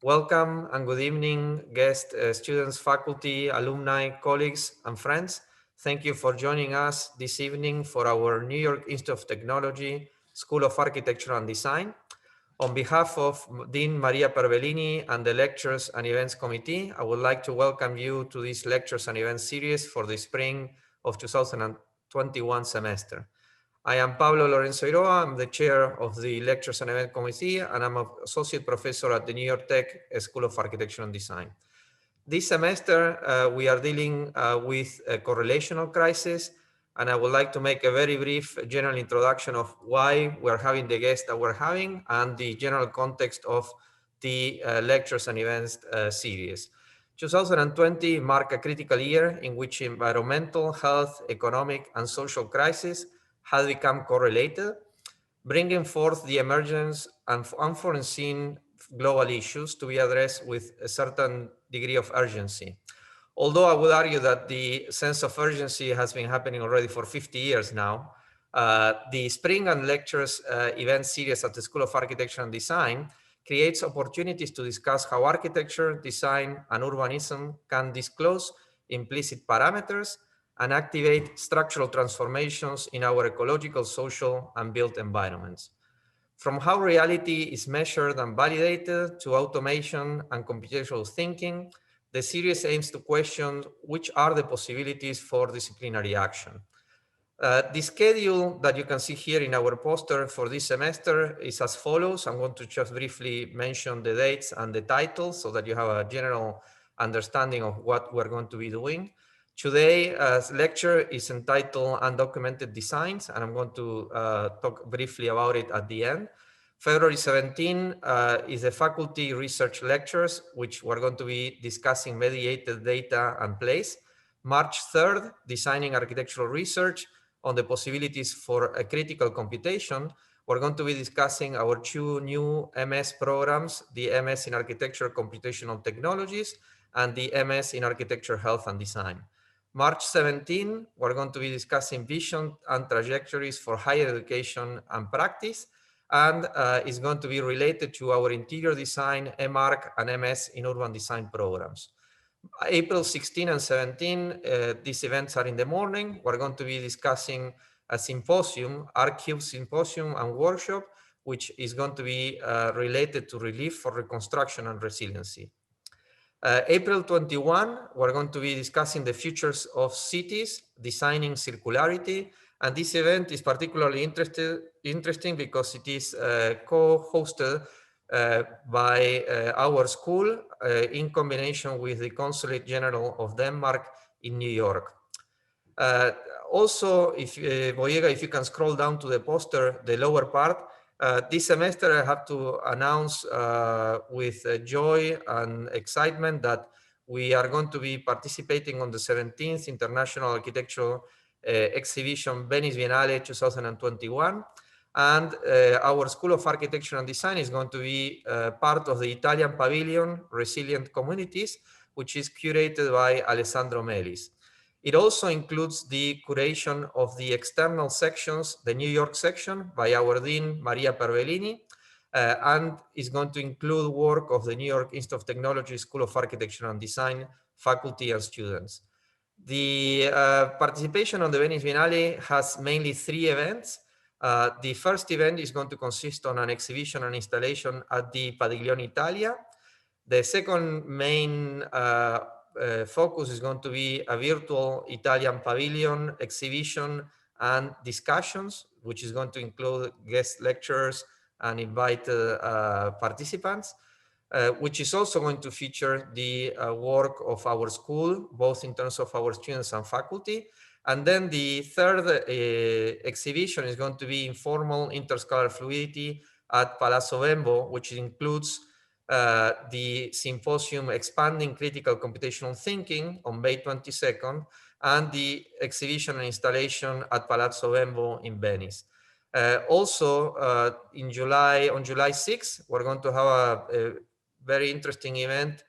Welcome and good evening, guests, students, faculty, alumni, colleagues, and friends. Thank you for joining us this evening for our New York Institute of Technology School of Architecture and Design. On behalf of Dean Maria Pervelini and the Lectures and Events Committee, I would like to welcome you to this Lectures and Events series for the spring of 2021 semester. I am Pablo Lorenzo Iroa. I'm the chair of the Lectures and Event Committee, and I'm an associate professor at the New York Tech School of Architecture and Design. This semester, we are dealing with a correlational crisis, and I would like to make a very brief general introduction of why we're having the guests that we're having and the general context of the Lectures and Events series. 2020 marked a critical year in which environmental, health, economic, and social crises have become correlated, bringing forth the emergence of unforeseen global issues to be addressed with a certain degree of urgency. Although I would argue that the sense of urgency has been happening already for 50 years now, the Spring and Lectures event series at the School of Architecture and Design creates opportunities to discuss how architecture, design, and urbanism can disclose implicit parameters and activate structural transformations in our ecological, social, and built environments. From how reality is measured and validated to automation and computational thinking, the series aims to question which are the possibilities for disciplinary action. The schedule that you can see here in our poster for this semester is as follows. I'm going to just briefly mention the dates and the titles so that you have a general understanding of what we're going to be doing. Today's lecture is entitled Undocumented Designs, and I'm going to talk briefly about it at the end. February 17 is the faculty research lectures, which we're going to be discussing mediated data and place. March 3rd, designing architectural research on the possibilities for a critical computation. We're going to be discussing our two new MS programs, the MS in Architecture Computational Technologies and the MS in Architecture Health and Design. March 17, we're going to be discussing vision and trajectories for higher education and practice, and is going to be related to our interior design, MArch, and MS in urban design programs. April 16 and 17, these events are in the morning. We're going to be discussing a symposium, RQ Symposium and Workshop, which is going to be related to relief for reconstruction and resiliency. April 21, we're going to be discussing the futures of cities, designing circularity. And this event is particularly interesting because it is co-hosted by our school in combination with the Consulate General of Denmark in New York. Also, Boyega, if you can scroll down to the poster, the lower part, this semester I have to announce with joy and excitement that we are going to be participating on the 17th International Architectural Exhibition Venice Biennale 2021. And our School of Architecture and Design is going to be part of the Italian Pavilion Resilient Communities, which is curated by Alessandro Melis. It also includes the curation of the external sections, the New York section by our Dean Maria Pervelini, and is going to include work of the New York Institute of Technology School of Architecture and Design faculty and students. The participation on the Venice Biennale has mainly 3 events. The first event is going to consist on an exhibition and installation at the Padiglione Italia. The second main focus is going to be a virtual Italian pavilion exhibition and discussions, which is going to include guest lecturers and invited participants, which is also going to feature the work of our school, both in terms of our students and faculty. And then the third exhibition is going to be informal interscalar fluidity at Palazzo Bembo, which includes the symposium Expanding Critical Computational Thinking on May 22nd, and the exhibition and installation at Palazzo Bembo in Venice. Also, on July 6th, we're going to have a very interesting event,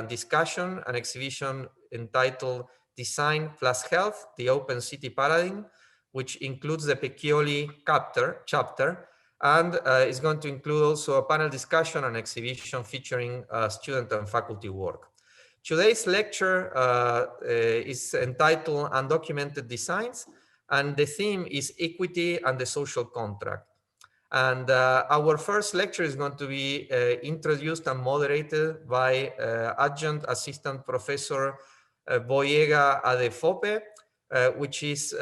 discussion, an exhibition entitled Design plus Health, the Open City Paradigm, which includes the Pecchioli chapter. And it's going to include also a panel discussion and exhibition featuring student and faculty work. Today's lecture is entitled Undocumented Designs, and the theme is equity and the social contract. And our first lecture is going to be introduced and moderated by Adjunct Assistant Professor Boyega Adefope, which is,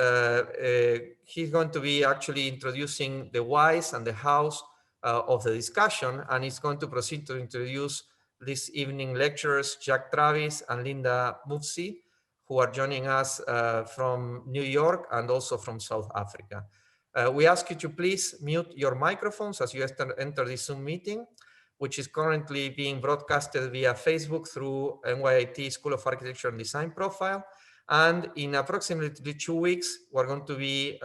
he's going to be actually introducing the whys and the hows of the discussion, and he's going to proceed to introduce this evening lecturers, Jack Travis and Linda Mvusi, who are joining us from New York and also from South Africa. We ask you to please mute your microphones as you enter this Zoom meeting, which is currently being broadcasted via Facebook through NYIT School of Architecture and Design profile. And in approximately 2 weeks, we're going to be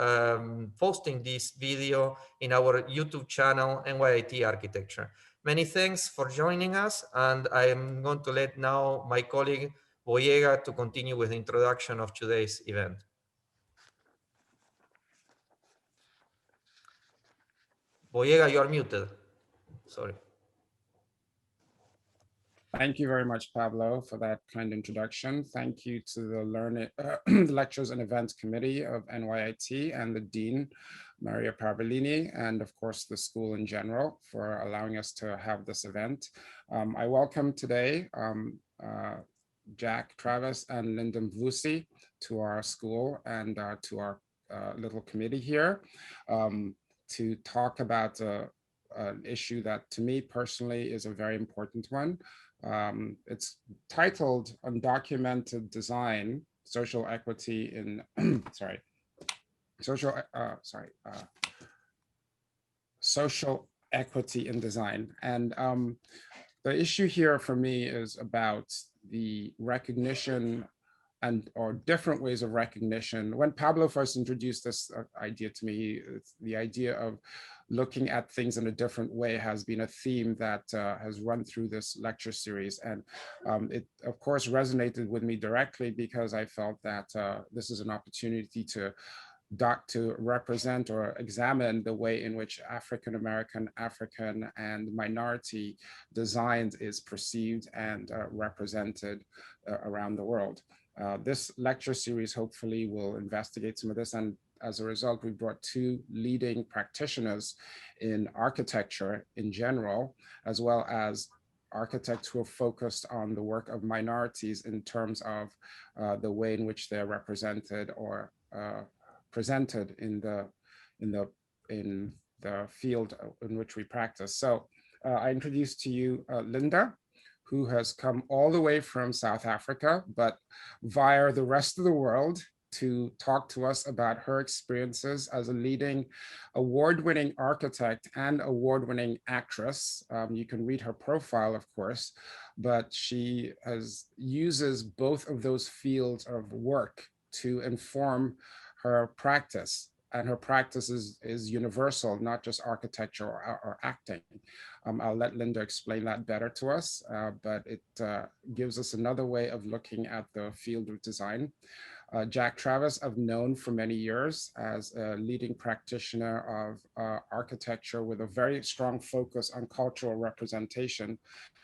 posting this video in our YouTube channel, NYIT Architecture. Many thanks for joining us. And I am going to let now my colleague Boyega to continue with the introduction of today's event. Boyega, you are muted. Sorry. Thank you very much, Pablo, for that kind introduction. Thank you to the Lectures and Events Committee of NYIT and the Dean, Maria Parvalini, and of course the school in general for allowing us to have this event. I welcome today Jack Travis and Linda Mvusi to our school and to our little committee here to talk about an issue that to me personally is a very important one. It's titled Undocumented Design, Social Equity in, Social Equity in Design. And the issue here for me is about the recognition or different ways of recognition. When Pablo first introduced this idea to me, the idea of looking at things in a different way has been a theme that has run through this lecture series. And it, of course, resonated with me directly because I felt that this is an opportunity to represent or examine the way in which African-American, African, and minority designs is perceived and represented around the world. This lecture series hopefully will investigate some of this, and as a result, we brought two leading practitioners in architecture in general, as well as architects who are focused on the work of minorities in terms of the way in which they're represented or presented in the field in which we practice. So I introduce to you Linda, who has come all the way from South Africa, but via the rest of the world to talk to us about her experiences as a leading award-winning architect and award-winning actress. You can read her profile, of course, but she uses both of those fields of work to inform her practice. And her practice is universal, not just architecture or acting. I'll let Linda explain that better to us, but it gives us another way of looking at the field of design. Jack Travis, I've known for many years as a leading practitioner of architecture with a very strong focus on cultural representation,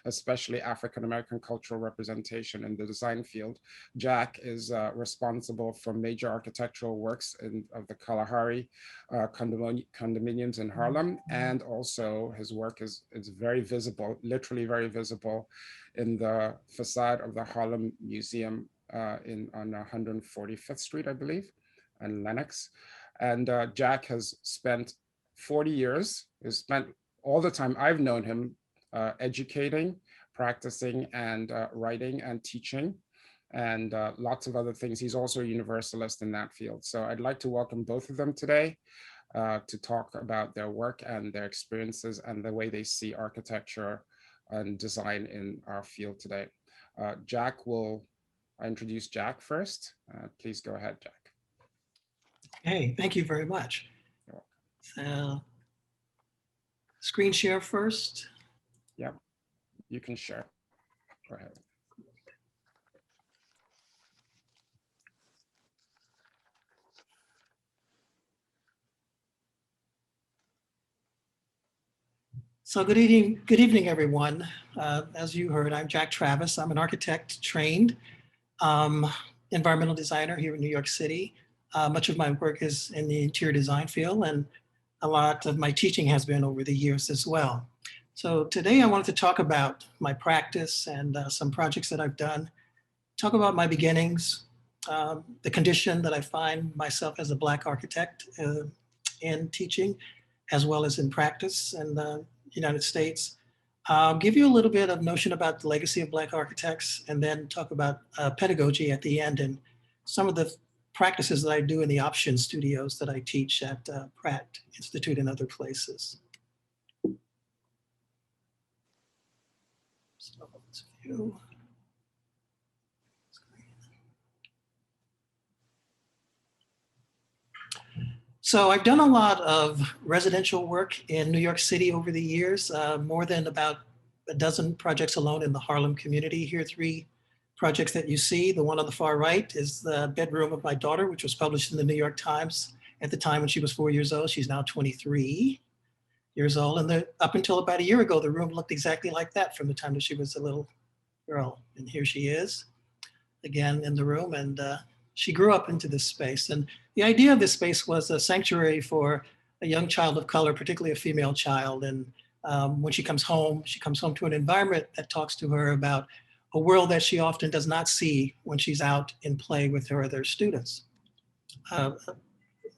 especially African-American cultural representation in the design field. Jack is responsible for major architectural works of the Kalahari condominiums in Harlem, and also his work is very visible, literally very visible, in the facade of the Harlem Museum on 145th Street, I believe, and Lenox. And Jack has spent 40 years, has spent all the time I've known him educating, practicing, and writing and teaching, and lots of other things. He's also a universalist in that field. So I'd like to welcome both of them today to talk about their work and their experiences and the way they see architecture and design in our field today. I introduce Jack first. Please go ahead, Jack. Hey, thank you very much. So, screen share first. Yep, you can share. Go ahead. So good evening, everyone. As you heard, I'm Jack Travis. I'm an architect trained environmental designer here in New York City. Much of my work is in the interior design field, and a lot of my teaching has been over the years as well. So today I wanted to talk about my practice and some projects that I've done, talk about my beginnings, the condition that I find myself as a Black architect in teaching, as well as in practice in the United States. I'll give you a little bit of notion about the legacy of Black architects, and then talk about pedagogy at the end and some of the practices that I do in the option studios that I teach at Pratt Institute and other places. So let's view. So I've done a lot of residential work in New York City over the years, more than about a dozen projects alone in the Harlem community. Here are 3 projects that you see. The one on the far right is the bedroom of my daughter, which was published in the New York Times at the time when she was 4 years old. She's now 23 years old. And up until about a year ago, the room looked exactly like that from the time that she was a little girl. And here she is again in the room. And she grew up into this space. And the idea of this space was a sanctuary for a young child of color, particularly a female child. And when she comes home to an environment that talks to her about a world that she often does not see when she's out in play with her other students,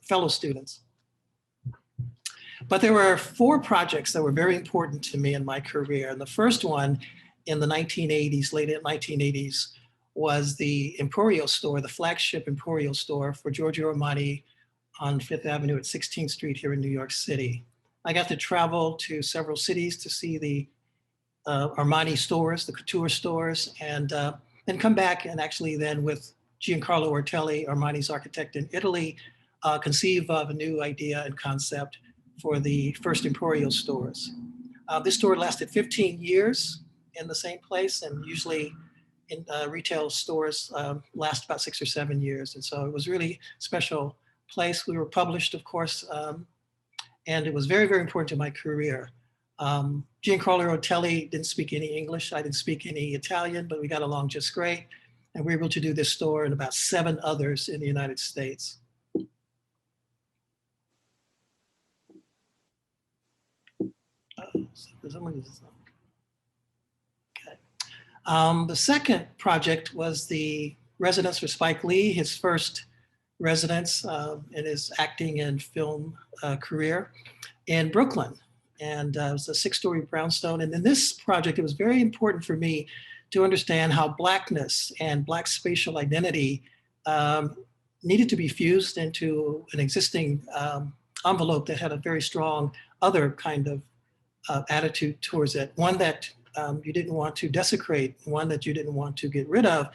fellow students. But there were 4 projects that were very important to me in my career. And the first one in the 1980s, late 1980s, was the Imperial Store, the flagship Imperial Store for Giorgio Armani on 5th Avenue at 16th Street here in New York City. I got to travel to several cities to see the Armani stores, the couture stores, and then come back and actually then with Giancarlo Ortelli, Armani's architect in Italy, conceive of a new idea and concept for the first Imperial stores. This store lasted 15 years in the same place, and usually in retail stores last about 6 or 7 years. And so it was really special place. We were published, of course, and it was very, very important to my career. Giancarlo Ortelli didn't speak any English. I didn't speak any Italian, but we got along just great. And we were able to do this store and about 7 others in the United States. The second project was the residence for Spike Lee, his first residence in his acting and film career in Brooklyn. And it was a 6-story brownstone. And in this project, it was very important for me to understand how Blackness and Black spatial identity needed to be fused into an existing envelope that had a very strong other kind of attitude towards it. One that you didn't want to desecrate, one that you didn't want to get rid of,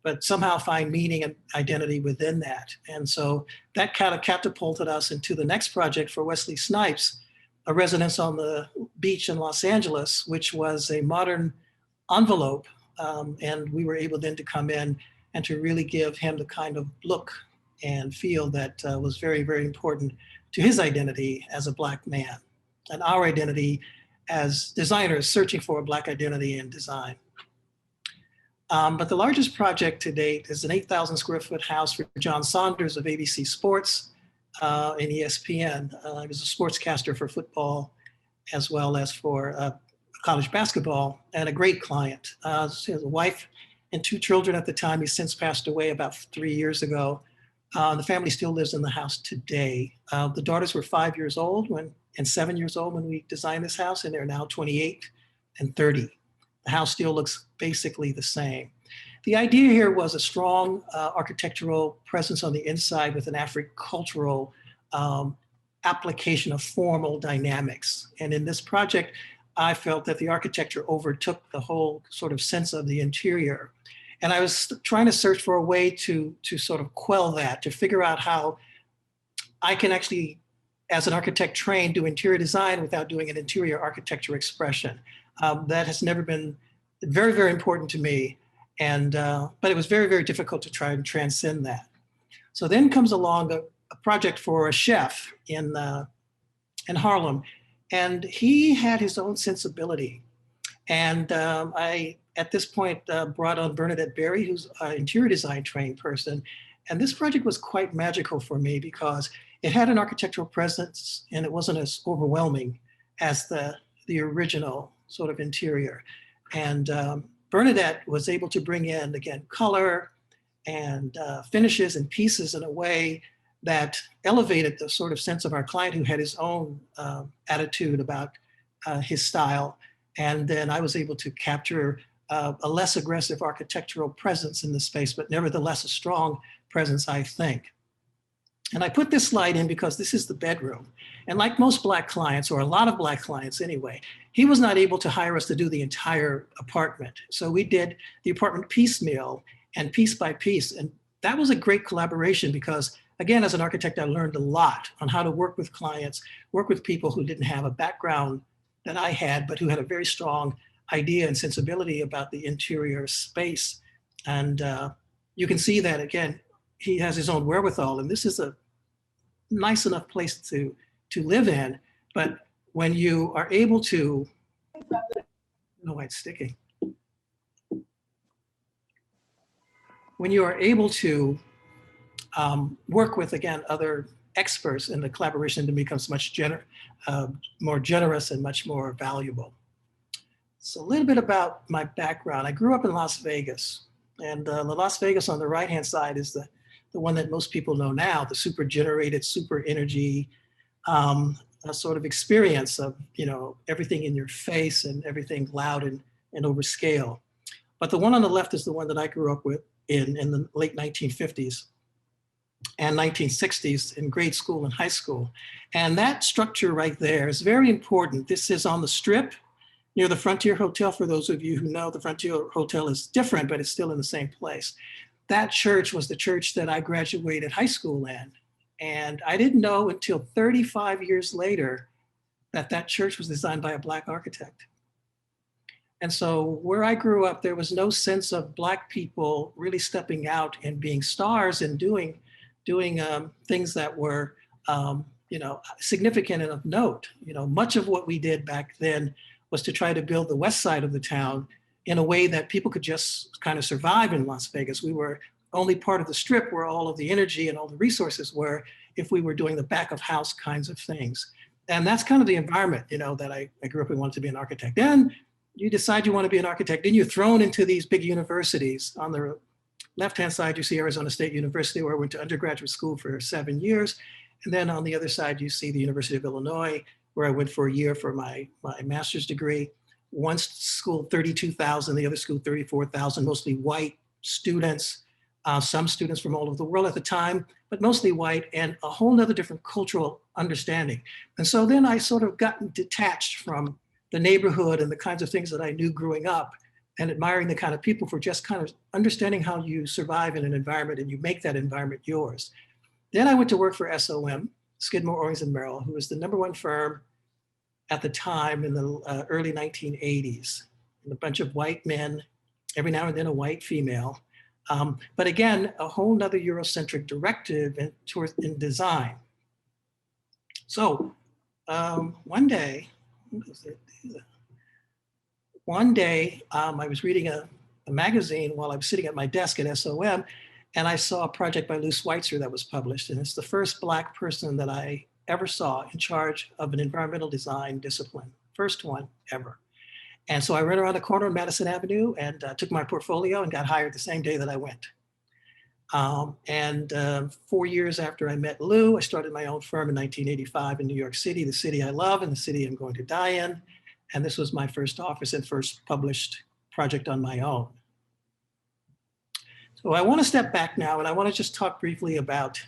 but somehow find meaning and identity within that. And so that kind of catapulted us into the next project for Wesley Snipes, a residence on the beach in Los Angeles, which was a modern envelope. And we were able then to come in and to really give him the kind of look and feel that was very, very important to his identity as a Black man and our identity as designers searching for a Black identity in design. But the largest project to date is an 8,000 square foot house for John Saunders of ABC Sports and ESPN. He was a sportscaster for football as well as for college basketball, and a great client. He has a wife and 2 children at the time. He's since passed away about 3 years ago. The family still lives in the house today. The daughters were 5 years old and 7 years old when we designed this house, and they're now 28 and 30. The house still looks basically the same. The idea here was a strong architectural presence on the inside with an Afro-cultural application of formal dynamics. And in this project, I felt that the architecture overtook the whole sort of sense of the interior. And I was trying to search for a way to sort of quell that, to figure out how I can actually, as an architect trained, do interior design without doing an interior architecture expression. That has never been very, very important to me. And, but it was very, very difficult to try and transcend that. So then comes along a project for a chef in Harlem. And he had his own sensibility. And I, at this point, brought on Bernadette Berry, who's an interior design trained person. And this project was quite magical for me because it had an architectural presence and it wasn't as overwhelming as the original sort of interior. And Bernadette was able to bring in, again, color and finishes and pieces in a way that elevated the sort of sense of our client who had his own attitude about his style. And then I was able to capture a less aggressive architectural presence in the space, but nevertheless a strong presence, I think. And I put this slide in because this is the bedroom. And like most Black clients, or a lot of Black clients anyway, he was not able to hire us to do the entire apartment. So we did the apartment piecemeal and piece by piece. And that was a great collaboration because, again, as an architect, I learned a lot on how to work with clients, work with people who didn't have a background that I had, but who had a very strong idea and sensibility about the interior space. And you can see that, again, he has his own wherewithal, and this is a nice enough place to live in. But when you are able to, no, why it's sticking. When you are able to work with, again, other experts, and the collaboration then becomes much more generous and much more valuable. So a little bit about my background. I grew up in Las Vegas, and the Las Vegas on the right-hand side is the one that most people know now, the super generated, super energy sort of experience of, you know, everything in your face and everything loud and over scale. But the one on the left is the one that I grew up with in the late 1950s and 1960s in grade school and high school. And that structure right there is very important. This is on the Strip near the Frontier Hotel. For those of you who know, the Frontier Hotel is different, but it's still in the same place. That church was the church that I graduated high school in. And I didn't know until 35 years later that that church was designed by a Black architect. And so where I grew up, there was no sense of Black people really stepping out and being stars and doing things that were, you know, significant and of note. You know, much of what we did back then was to try to build the west side of the town in a way that people could just kind of survive in Las Vegas. We were only part of the Strip where all of the energy and all the resources were if we were doing the back of house kinds of things. And that's kind of the environment, you know, that I grew up and wanted to be an architect. Then you decide you want to be an architect, then you're thrown into these big universities. On the left-hand side, you see Arizona State University, where I went to undergraduate school for 7 years. And then on the other side, you see the University of Illinois, where I went for a year for my master's degree. One school, 32,000, the other school, 34,000, mostly white students, some students from all over the world at the time, but mostly white, and a whole nother different cultural understanding. And so then I sort of got detached from the neighborhood and the kinds of things that I knew growing up, and admiring the kind of people for just kind of understanding how you survive in an environment and you make that environment yours. Then I went to work for SOM, Skidmore, Owings and Merrill, who was the #1 firm at the time in the early 1980s. And a bunch of white men, every now and then a white female. But again, a whole nother Eurocentric directive in design. So one day, I was reading a magazine while I was sitting at my desk at SOM, and I saw a project by Lou Schweitzer that was published. And it's the first Black person that I ever saw in charge of an environmental design discipline. First one ever. And so I ran around the corner of Madison Avenue and took my portfolio and got hired the same day that I went. 4 years after I met Lou, I started my own firm in 1985 in New York City, the city I love and the city I'm going to die in. And this was my first office and first published project on my own. So I want to step back now and I want to just talk briefly about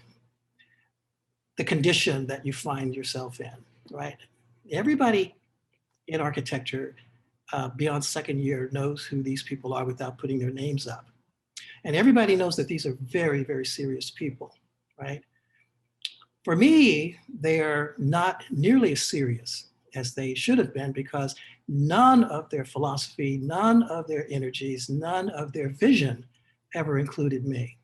the condition that you find yourself in, right? Everybody in architecture beyond second year knows who these people are without putting their names up. And everybody knows that these are very, very serious people, right? For me, they are not nearly as serious as they should have been because none of their philosophy, none of their energies, none of their vision ever included me.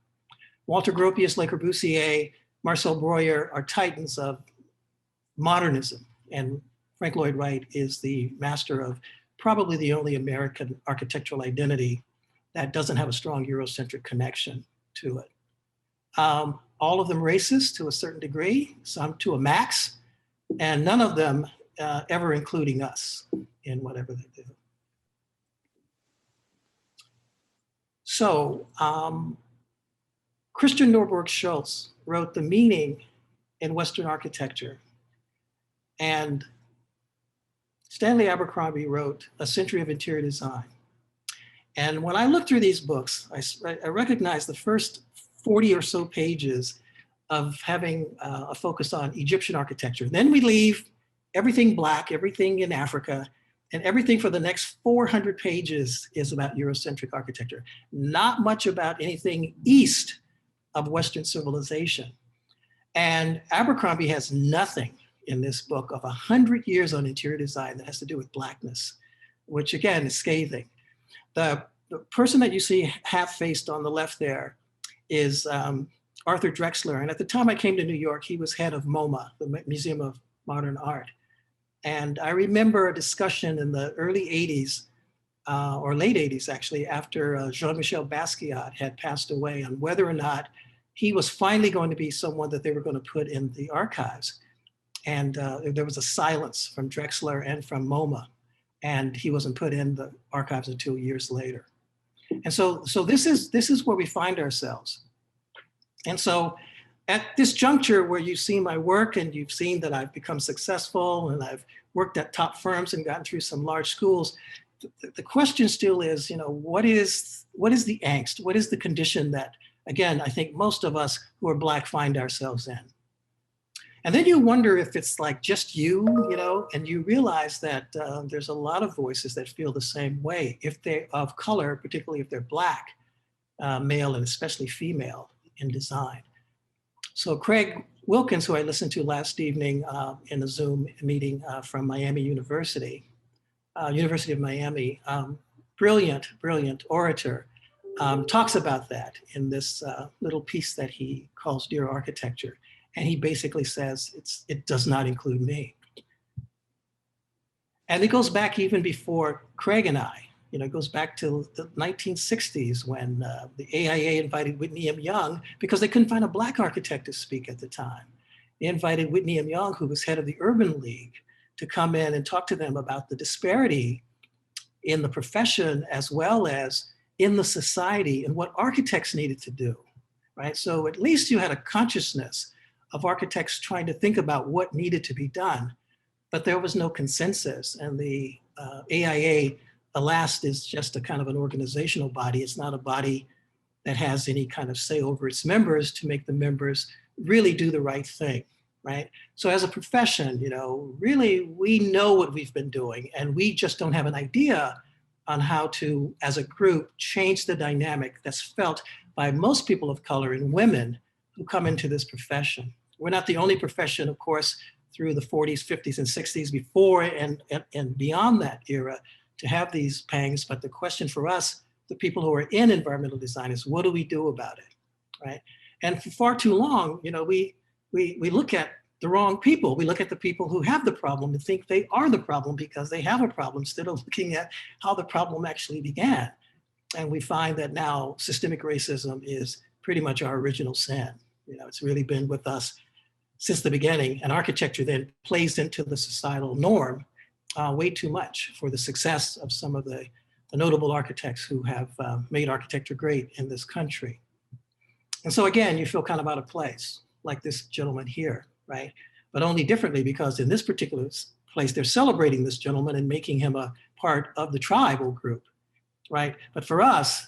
Walter Gropius, Le Corbusier, Marcel Breuer are titans of modernism and Frank Lloyd Wright is the master of probably the only American architectural identity that doesn't have a strong Eurocentric connection to it. All of them racist to a certain degree, some to a max, and none of them ever including us in whatever they do. So Christian Norberg Schultz wrote The Meaning in Western Architecture, and Stanley Abercrombie wrote A Century of Interior Design. And when I look through these books, I recognize the first 40 or so pages of having a focus on Egyptian architecture. Then we leave everything Black, everything in Africa, and everything for the next 400 pages is about Eurocentric architecture. Not much about anything east of Western civilization. And Abercrombie has nothing in this book of 100 years on interior design that has to do with Blackness, which again is scathing. The person that you see half-faced on the left there is Arthur Drexler. And at the time I came to New York, he was head of MoMA, the Museum of Modern Art. And I remember a discussion in the early 80s, or late 80s actually, after Jean-Michel Basquiat had passed away, on whether or not he was finally going to be someone that they were going to put in the archives. And there was a silence from Drexler and from MoMA, and he wasn't put in the archives until years later. And so this is where we find ourselves. And so at this juncture where you've seen my work and you've seen that I've become successful and I've worked at top firms and gotten through some large schools, the question still is, what is the angst? What is the condition that, again, I think most of us who are Black find ourselves in? And then you wonder if it's like just you, and you realize that there's a lot of voices that feel the same way if they're of color, particularly if they're Black, male, and especially female in design. So Craig Wilkins, who I listened to last evening in a Zoom meeting from Miami University, University of Miami, brilliant orator, talks about that in this little piece that he calls Dear Architecture. And he basically says, it does not include me. And it goes back even before Craig and I. It goes back to the 1960s when the AIA invited Whitney M. Young because they couldn't find a Black architect to speak at the time. They invited Whitney M. Young, who was head of the Urban League, to come in and talk to them about the disparity in the profession as well as in the society and what architects needed to do, right? So at least you had a consciousness of architects trying to think about what needed to be done, but there was no consensus. And the AIA, alas, is just a kind of an organizational body. It's not a body that has any kind of say over its members to make the members really do the right thing, right? So as a profession, really we know what we've been doing and we just don't have an idea on how to, as a group, change the dynamic that's felt by most people of color and women who come into this profession. We're not the only profession, of course, through the 40s, 50s, and 60s before and beyond that era to have these pangs. But the question for us, the people who are in environmental design, is what do we do about it, right? And for far too long, we look at the wrong people. We look at the people who have the problem and think they are the problem because they have a problem instead of looking at how the problem actually began. And we find that now systemic racism is pretty much our original sin. It's really been with us since the beginning, and architecture then plays into the societal norm way too much for the success of some of the notable architects who have made architecture great in this country. And so again, you feel kind of out of place, like this gentleman here, right? But only differently because in this particular place, they're celebrating this gentleman and making him a part of the tribal group, right? But for us,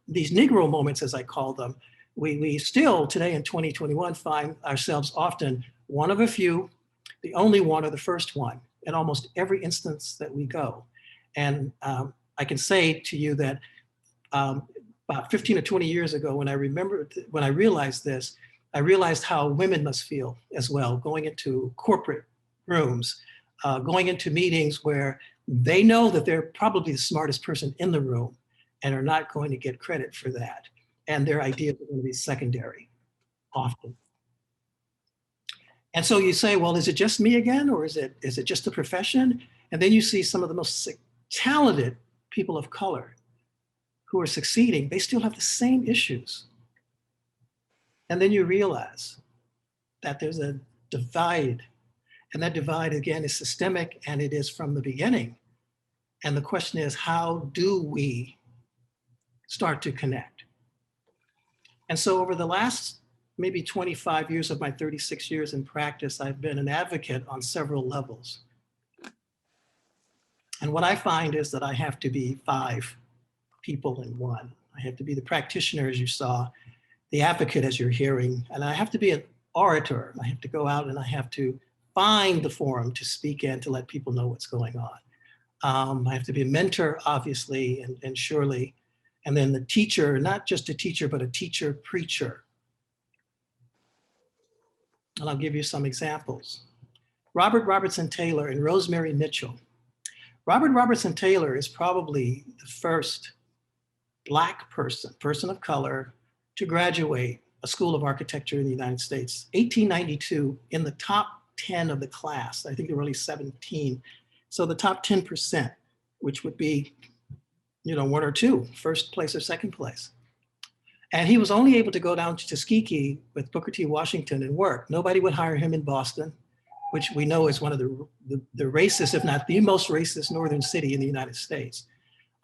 these Negro moments, as I call them, we still today in 2021 find ourselves often one of a few, the only one or the first one in almost every instance that we go. And I can say to you that about 15 or 20 years ago, when I realized this, I realized how women must feel as well, going into corporate rooms, going into meetings where they know that they're probably the smartest person in the room and are not going to get credit for that. And their ideas are going to be secondary often. And so you say, well, is it just me again, or is it just the profession? And then you see some of the most talented people of color who are succeeding, they still have the same issues. And then you realize that there's a divide, and that divide again is systemic, and it is from the beginning. And the question is, how do we start to connect? And so over the last maybe 25 years of my 36 years in practice, I've been an advocate on several levels. And what I find is that I have to be 5 people in one. I have to be the practitioner, as you saw, the advocate, as you're hearing, and I have to be an orator. I have to go out and I have to find the forum to speak in, to let people know what's going on. I have to be a mentor, obviously, and surely, and then the teacher, not just a teacher, but a teacher preacher. And I'll give you some examples. Robert Robertson Taylor and Rosemary Mitchell. Robert Robertson Taylor is probably the first Black person of color, to graduate a School of Architecture in the United States. 1892, in the top 10 of the class. I think there were only 17. So the top 10%, which would be, 1 or 2, first place or second place. And he was only able to go down to Tuskegee with Booker T. Washington and work. Nobody would hire him in Boston, which we know is one of the racist, if not the most racist northern city in the United States,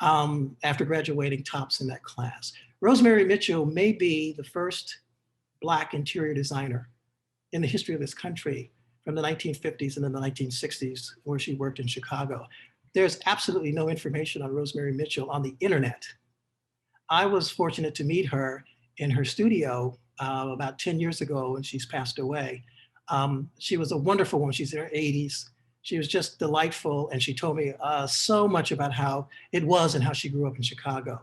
after graduating tops in that class. Rosemary Mitchell may be the first Black interior designer in the history of this country from the 1950s and then the 1960s, where she worked in Chicago. There's absolutely no information on Rosemary Mitchell on the internet. I was fortunate to meet her in her studio about 10 years ago when she's passed away. She was a wonderful woman. She's in her 80s. She was just delightful. And she told me so much about how it was and how she grew up in Chicago.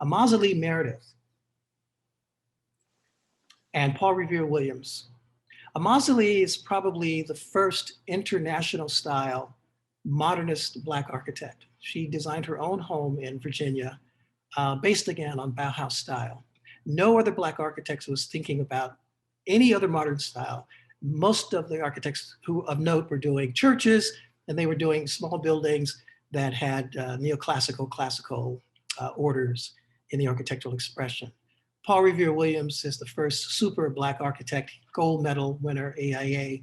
Mvusi Meredith and Paul Revere Williams. Mvusi is probably the first international style modernist Black architect. She designed her own home in Virginia, based again on Bauhaus style. No other Black architects was thinking about any other modern style. Most of the architects who of note were doing churches, and they were doing small buildings that had neoclassical, classical orders in the architectural expression. Paul Revere Williams is the first super Black architect, gold medal winner, AIA,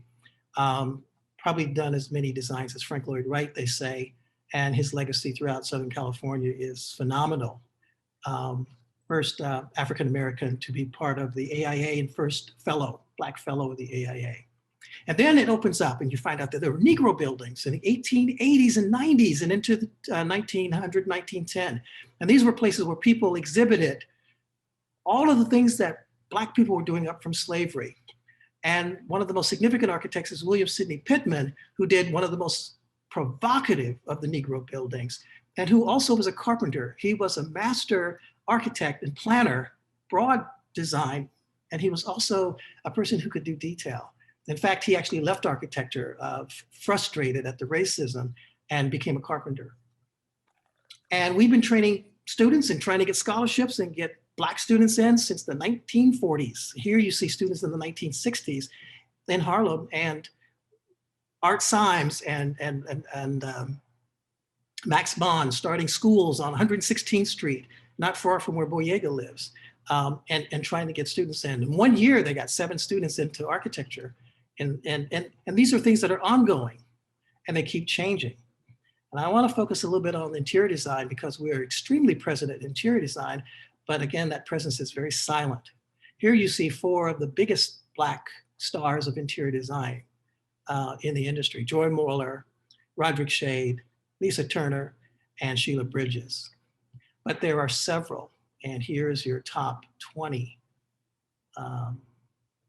probably done as many designs as Frank Lloyd Wright, they say, and his legacy throughout Southern California is phenomenal. First African-American to be part of the AIA and first fellow, Black fellow of the AIA. And then it opens up and you find out that there were Negro buildings in the 1880s and 90s and into the 1900, 1910. And these were places where people exhibited all of the things that Black people were doing up from slavery. And one of the most significant architects is William Sidney Pittman, who did one of the most provocative of the Negro buildings, and who also was a carpenter. He was a master architect and planner, broad design, and he was also a person who could do detail. In fact, he actually left architecture frustrated at the racism and became a carpenter. And we've been training students and trying to get scholarships and get Black students in since the 1940s. Here you see students in the 1960s in Harlem, and Art Symes and Max Bond starting schools on 116th Street, not far from where Boyega lives, and trying to get students in. In 1 year, they got 7 students into architecture. And these are things that are ongoing, and they keep changing. And I want to focus a little bit on interior design because we are extremely present in interior design, but again, that presence is very silent. Here you see 4 of the biggest Black stars of interior design in the industry: Joy Moeller, Roderick Shade, Lisa Turner, and Sheila Bridges. But there are several, and here's your top 20.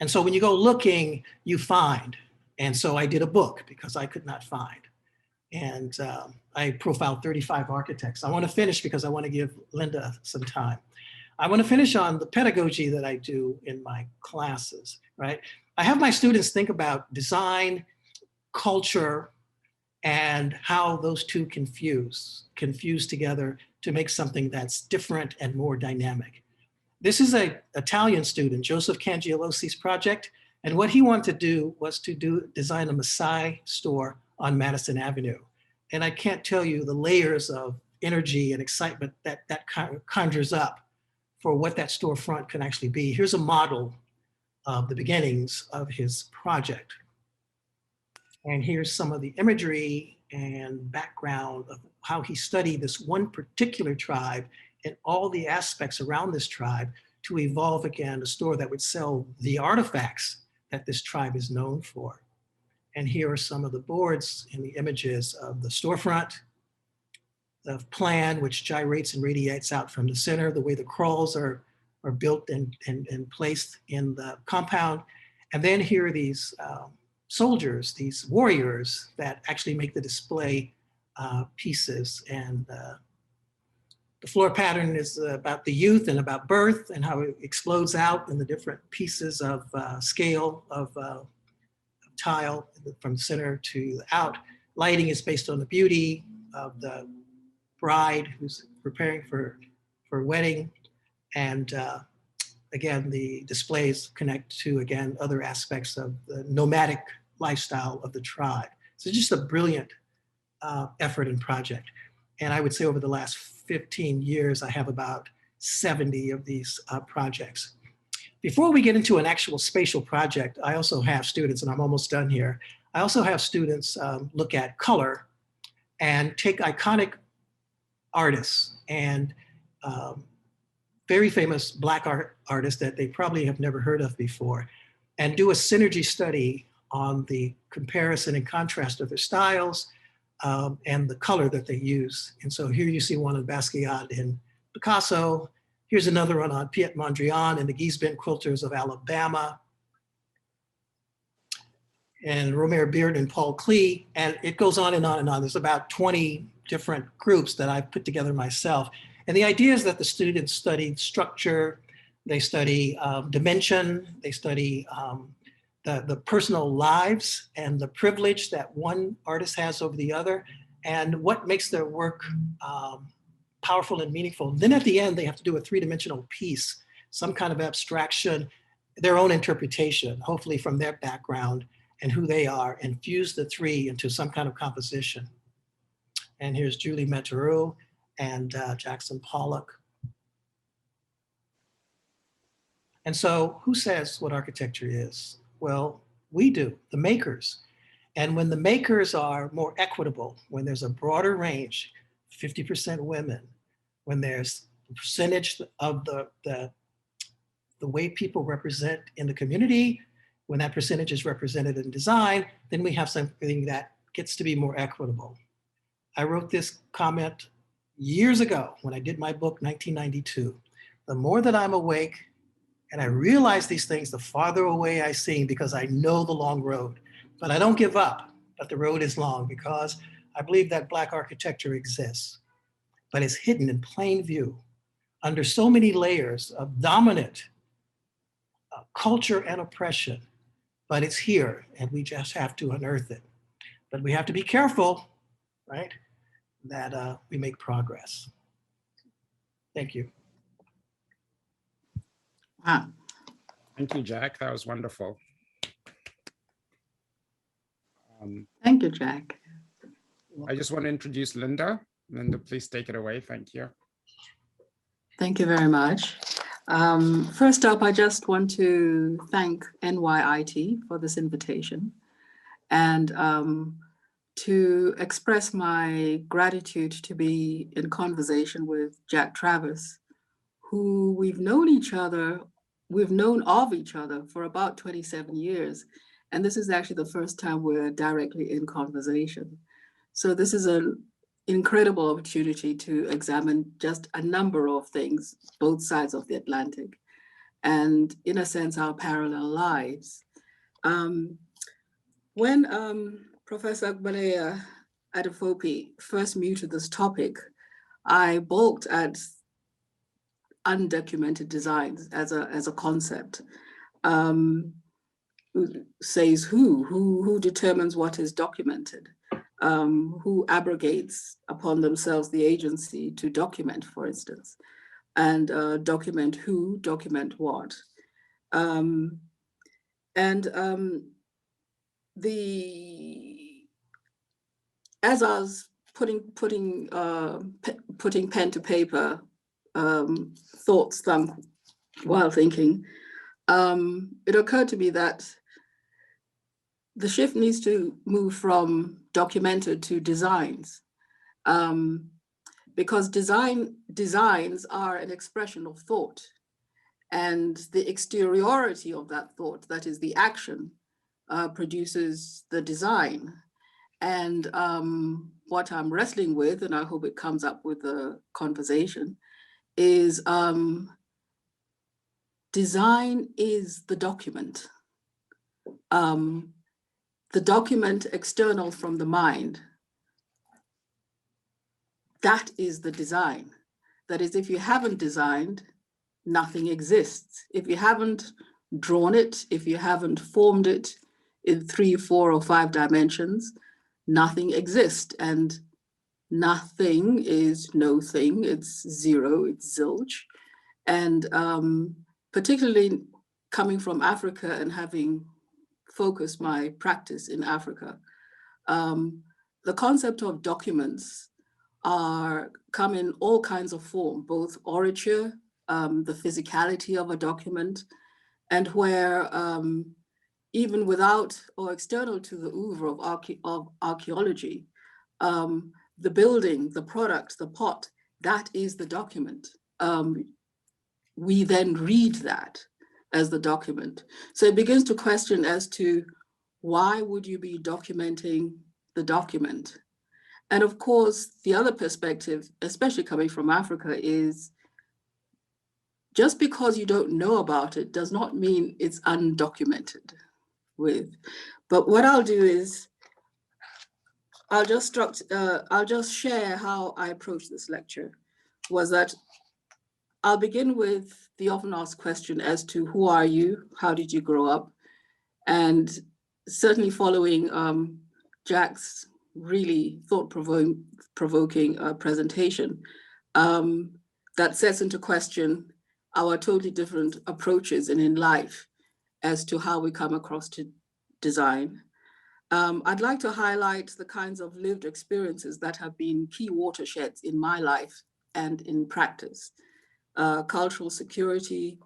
And so when you go looking, you find. And so I did a book because I could not find. And I profiled 35 architects. I want to finish because I want to give Linda some time. I want to finish on the pedagogy that I do in my classes, right? I have my students think about design, culture, and how those two confuse together to make something that's different and more dynamic. This is an Italian student, Joseph Cangialosi's project, And what he wanted to do was to design a Maasai store on Madison Avenue. And I can't tell you the layers of energy and excitement that conjures up for what that storefront can actually be. Here's a model of the beginnings of his project. And here's some of the imagery and background of how he studied this one particular tribe and all the aspects around this tribe to evolve again a store that would sell the artifacts that this tribe is known for. And here are some of the boards and the images of the storefront, the plan, which gyrates and radiates out from the center, the way the crawls are built and placed in the compound. And then here are these soldiers, these warriors that actually make the display pieces. And the floor pattern is about the youth and about birth and how it explodes out in the different pieces of scale of tile from center to out. Lighting is based on the beauty of the bride who's preparing for wedding. And again, the displays connect to, again, other aspects of the nomadic lifestyle of the tribe. So just a brilliant effort and project. And I would say over the last 15 years, I have about 70 of these projects. Before we get into an actual spatial project, I also have students, and I'm almost done here. I also have students look at color and take iconic artists and very famous Black artists that they probably have never heard of before, and do a synergy study on the comparison and contrast of their styles and the color that they use. And so here you see one of Basquiat and Picasso. Here's another one on Piet Mondrian and the Giesbent quilters of Alabama, and Rosemary Beard and Paul Klee, and it goes on and on and on. There's about 20 different groups that I've put together myself. And the idea is that the students study structure, they study dimension, they study the personal lives and the privilege that one artist has over the other, and what makes their work powerful and meaningful. Then at the end, they have to do a three-dimensional piece, some kind of abstraction, their own interpretation, hopefully from their background and who they are, and fuse the three into some kind of composition. And here's Julie Metteru and Jackson Pollock. And so who says what architecture is? Well, we do, the makers. And when the makers are more equitable, when there's a broader range, 50% women, when there's a percentage of the way people represent in the community, when that percentage is represented in design, then we have something that gets to be more equitable. I wrote this comment years ago when I did my book, 1992. The more that I'm awake and I realize these things, the farther away I seem, because I know the long road. But I don't give up, but the road is long, because I believe that Black architecture exists, but it's hidden in plain view under so many layers of dominant culture and oppression. But it's here, and we just have to unearth it. But we have to be careful, right, that we make progress. Thank you. Wow. Thank you, Jack. That was wonderful. Thank you, Jack. I just want to introduce Linda. Linda, please take it away. Thank you. Thank you very much. First up, I just want to thank NYIT for this invitation, and to express my gratitude to be in conversation with Jack Travis, who we've known of each other for about 27 years. And this is actually the first time we're directly in conversation. So this is an incredible opportunity to examine just a number of things, both sides of the Atlantic, and in a sense, our parallel lives. When Professor Adefope first mooted this topic, I balked at undocumented designs as a concept. Says who determines what is documented? Who abrogates upon themselves the agency to document, for instance, and document who, document what. And as I was putting pen to paper, thoughts while thinking, it occurred to me that the shift needs to move from documented to designs, because designs are an expression of thought, and the exteriority of that thought, that is the action, produces the design. And what I'm wrestling with, and I hope it comes up with the conversation, is design is the document. The document external from the mind, that is the design. That is, if you haven't designed, nothing exists. If you haven't drawn it, if you haven't formed it in 3, 4, or 5 dimensions, nothing exists. And nothing is no thing, it's zero, it's zilch. And particularly coming from Africa and having focused my practice in Africa, the concept of documents come in all kinds of form, both orature, the physicality of a document, and where even without or external to the oeuvre of archaeology, the building, the product, the pot, that is the document. We then read that as the document. So it begins to question as to why would you be documenting the document? And of course, the other perspective, especially coming from Africa, is just because you don't know about it does not mean it's undocumented with. But what I'll do is I'll just share how I approached this lecture. Was that I'll begin with the often asked question as to who are you? How did you grow up? And certainly following Jack's really thought-provoking presentation, that sets into question our totally different approaches in life as to how we come across to design. I'd like to highlight the kinds of lived experiences that have been key watersheds in my life and in practice. Cultural security,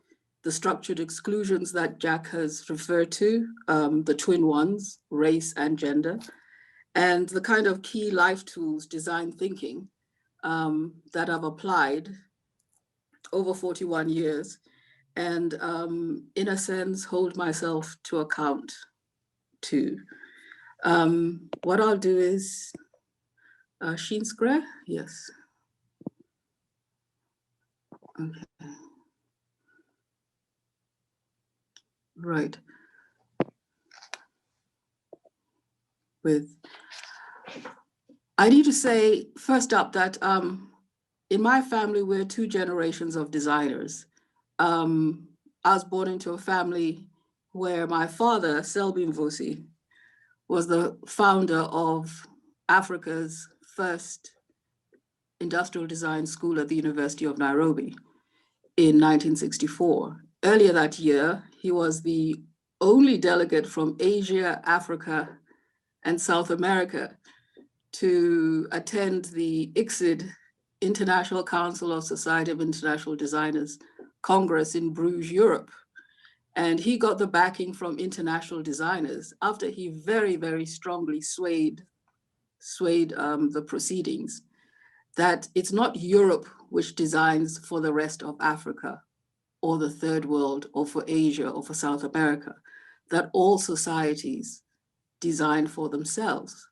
the structured exclusions that Jack has referred to, the twin ones, race and gender, and the kind of key life tools, design thinking, that I've applied over 41 years, and in a sense, hold myself to account to. What I'll do is, Sheen Square, yes. Okay. Right. I need to say first up that in my family, we're 2 generations of designers. I was born into a family where my father, Selby Mvusi, was the founder of Africa's first industrial design school at the University of Nairobi in 1964. Earlier that year, he was the only delegate from Asia, Africa, and South America to attend the ICSID, International Council of Society of International Designers Congress in Bruges, Europe. And he got the backing from international designers after he very, very strongly swayed the proceedings, that it's not Europe which designs for the rest of Africa or the third world or for Asia or for South America, that all societies design for themselves.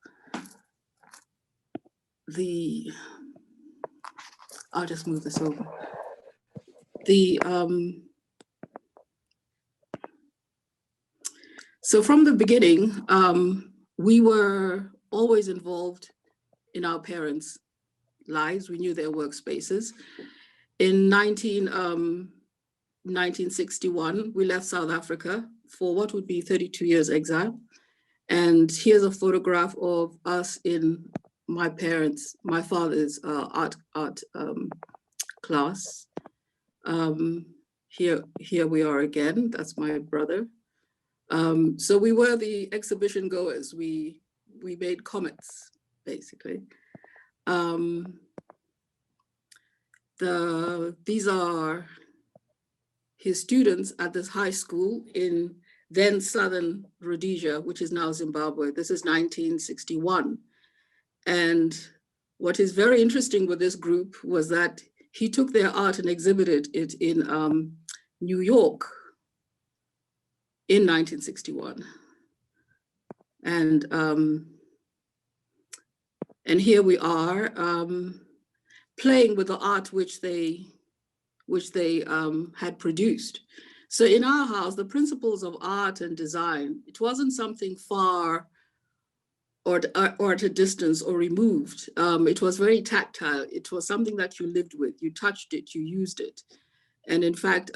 I'll just move this over. So from the beginning, we were always involved in our parents' lives. We knew their workspaces. In 1961, we left South Africa for what would be 32 years exile. And here's a photograph of us in my father's art class. Here we are again, that's my brother. So we were the exhibition goers. We made comments, basically. These are his students at this high school in then Southern Rhodesia, which is now Zimbabwe. This is 1961. And what is very interesting with this group was that he took their art and exhibited it in New York in 1961. And here we are playing with the art which they had produced. So in our house, the principles of art and design, it wasn't something far or at a distance or removed. It was very tactile. It was something that you lived with. You touched it, you used it. And in fact,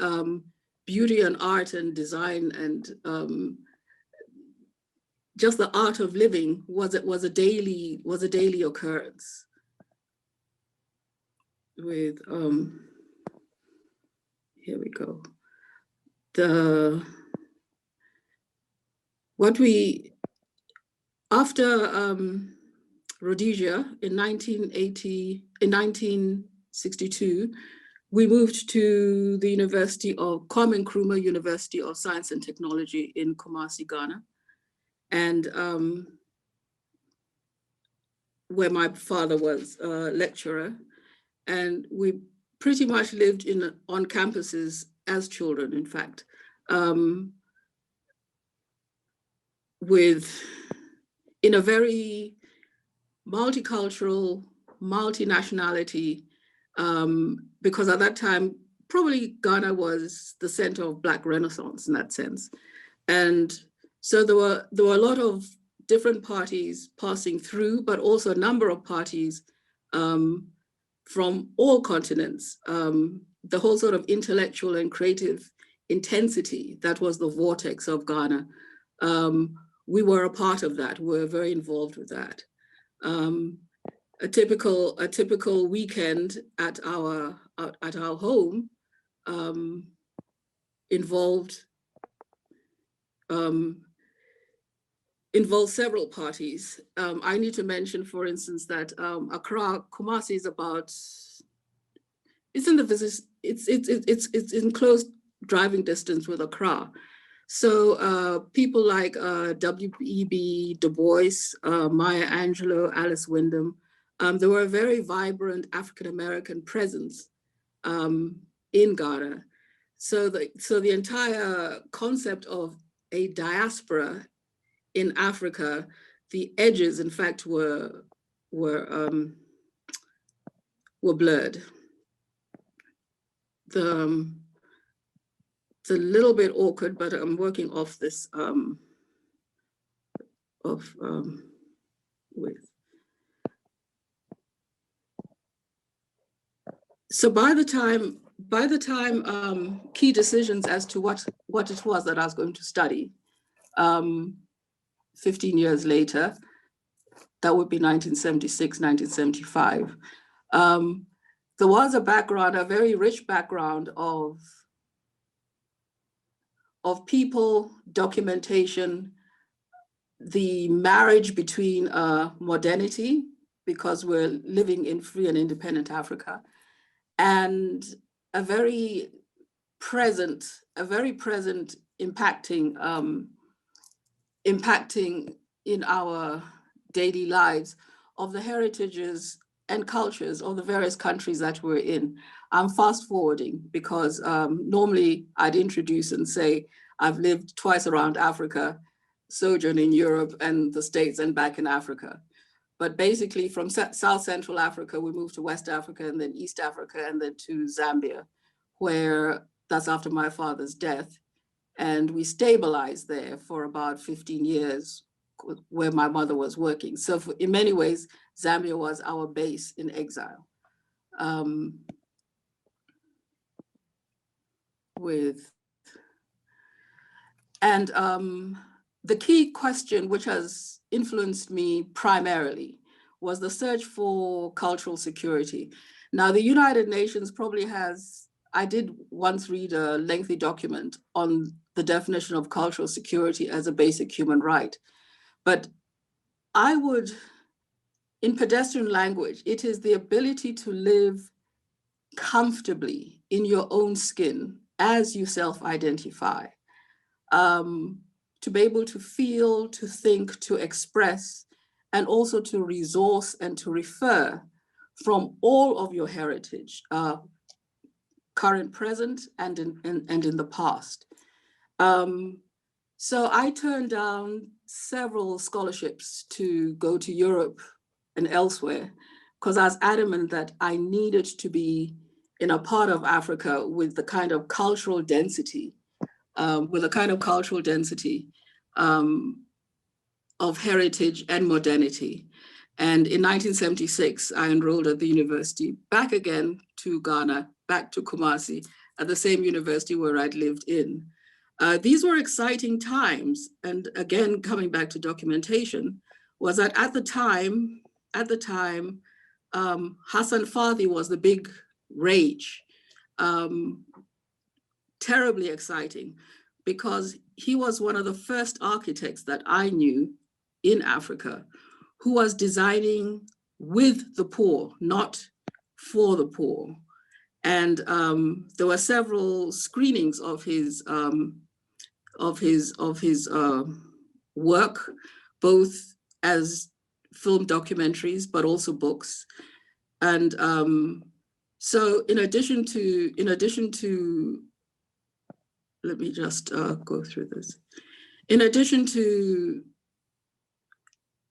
beauty and art and design and just the art of living was a daily occurrence. With here we go. After Rhodesia in 1962, we moved to the University of Kwame Nkrumah University of Science and Technology in Kumasi, Ghana, and where my father was a lecturer. And we pretty much lived on campuses as children, in fact, in a very multicultural, multinationality, because at that time, probably Ghana was the center of Black Renaissance in that sense. And so there were a lot of different parties passing through, but also a number of parties from all continents. The whole sort of intellectual and creative intensity that was the vortex of Ghana. We were a part of that. We were very involved with that. A typical weekend at our home involved several parties. I need to mention, for instance, that Accra, Kumasi is about, it's in close driving distance with Accra. So people like W.E.B. Du Bois, Maya Angelou, Alice Wyndham, there were a very vibrant African-American presence in Ghana. So the entire concept of a diaspora in Africa, the edges, in fact, were blurred. It's a little bit awkward, but I'm working off this with. So by the time key decisions as to what it was that I was going to study, 15 years later, that would be 1976, 1975. There was a background, a very rich background of people, documentation, the marriage between modernity, because we're living in free and independent Africa, and a very present impacting in our daily lives of the heritages and cultures of the various countries that we're in. I'm fast forwarding because normally I'd introduce and say, I've lived twice around Africa, sojourned in Europe and the States and back in Africa. But basically from South Central Africa, we moved to West Africa and then East Africa and then to Zambia, where that's after my father's death. And we stabilized there for about 15 years where my mother was working. So in many ways, Zambia was our base in exile. The key question which has influenced me primarily was the search for cultural security. Now, the United Nations probably has, I did once read a lengthy document on the definition of cultural security as a basic human right. But I would, in pedestrian language, it is the ability to live comfortably in your own skin as you self-identify, to be able to feel, to think, to express, and also to resource and to refer from all of your heritage, current, present, and in the past. So I turned down several scholarships to go to Europe and elsewhere, because I was adamant that I needed to be in a part of Africa with the kind of cultural density, of heritage and modernity. And in 1976, I enrolled at the university, back again to Ghana, back to Kumasi, at the same university where I'd lived in. These were exciting times. And again, coming back to documentation, was that at the time, Hassan Fadi was the big rage. Terribly exciting, because he was one of the first architects that I knew in Africa who was designing with the poor, not for the poor. And there were several screenings of his work, both as film documentaries, but also books. And so in addition to, let me just go through this. In addition to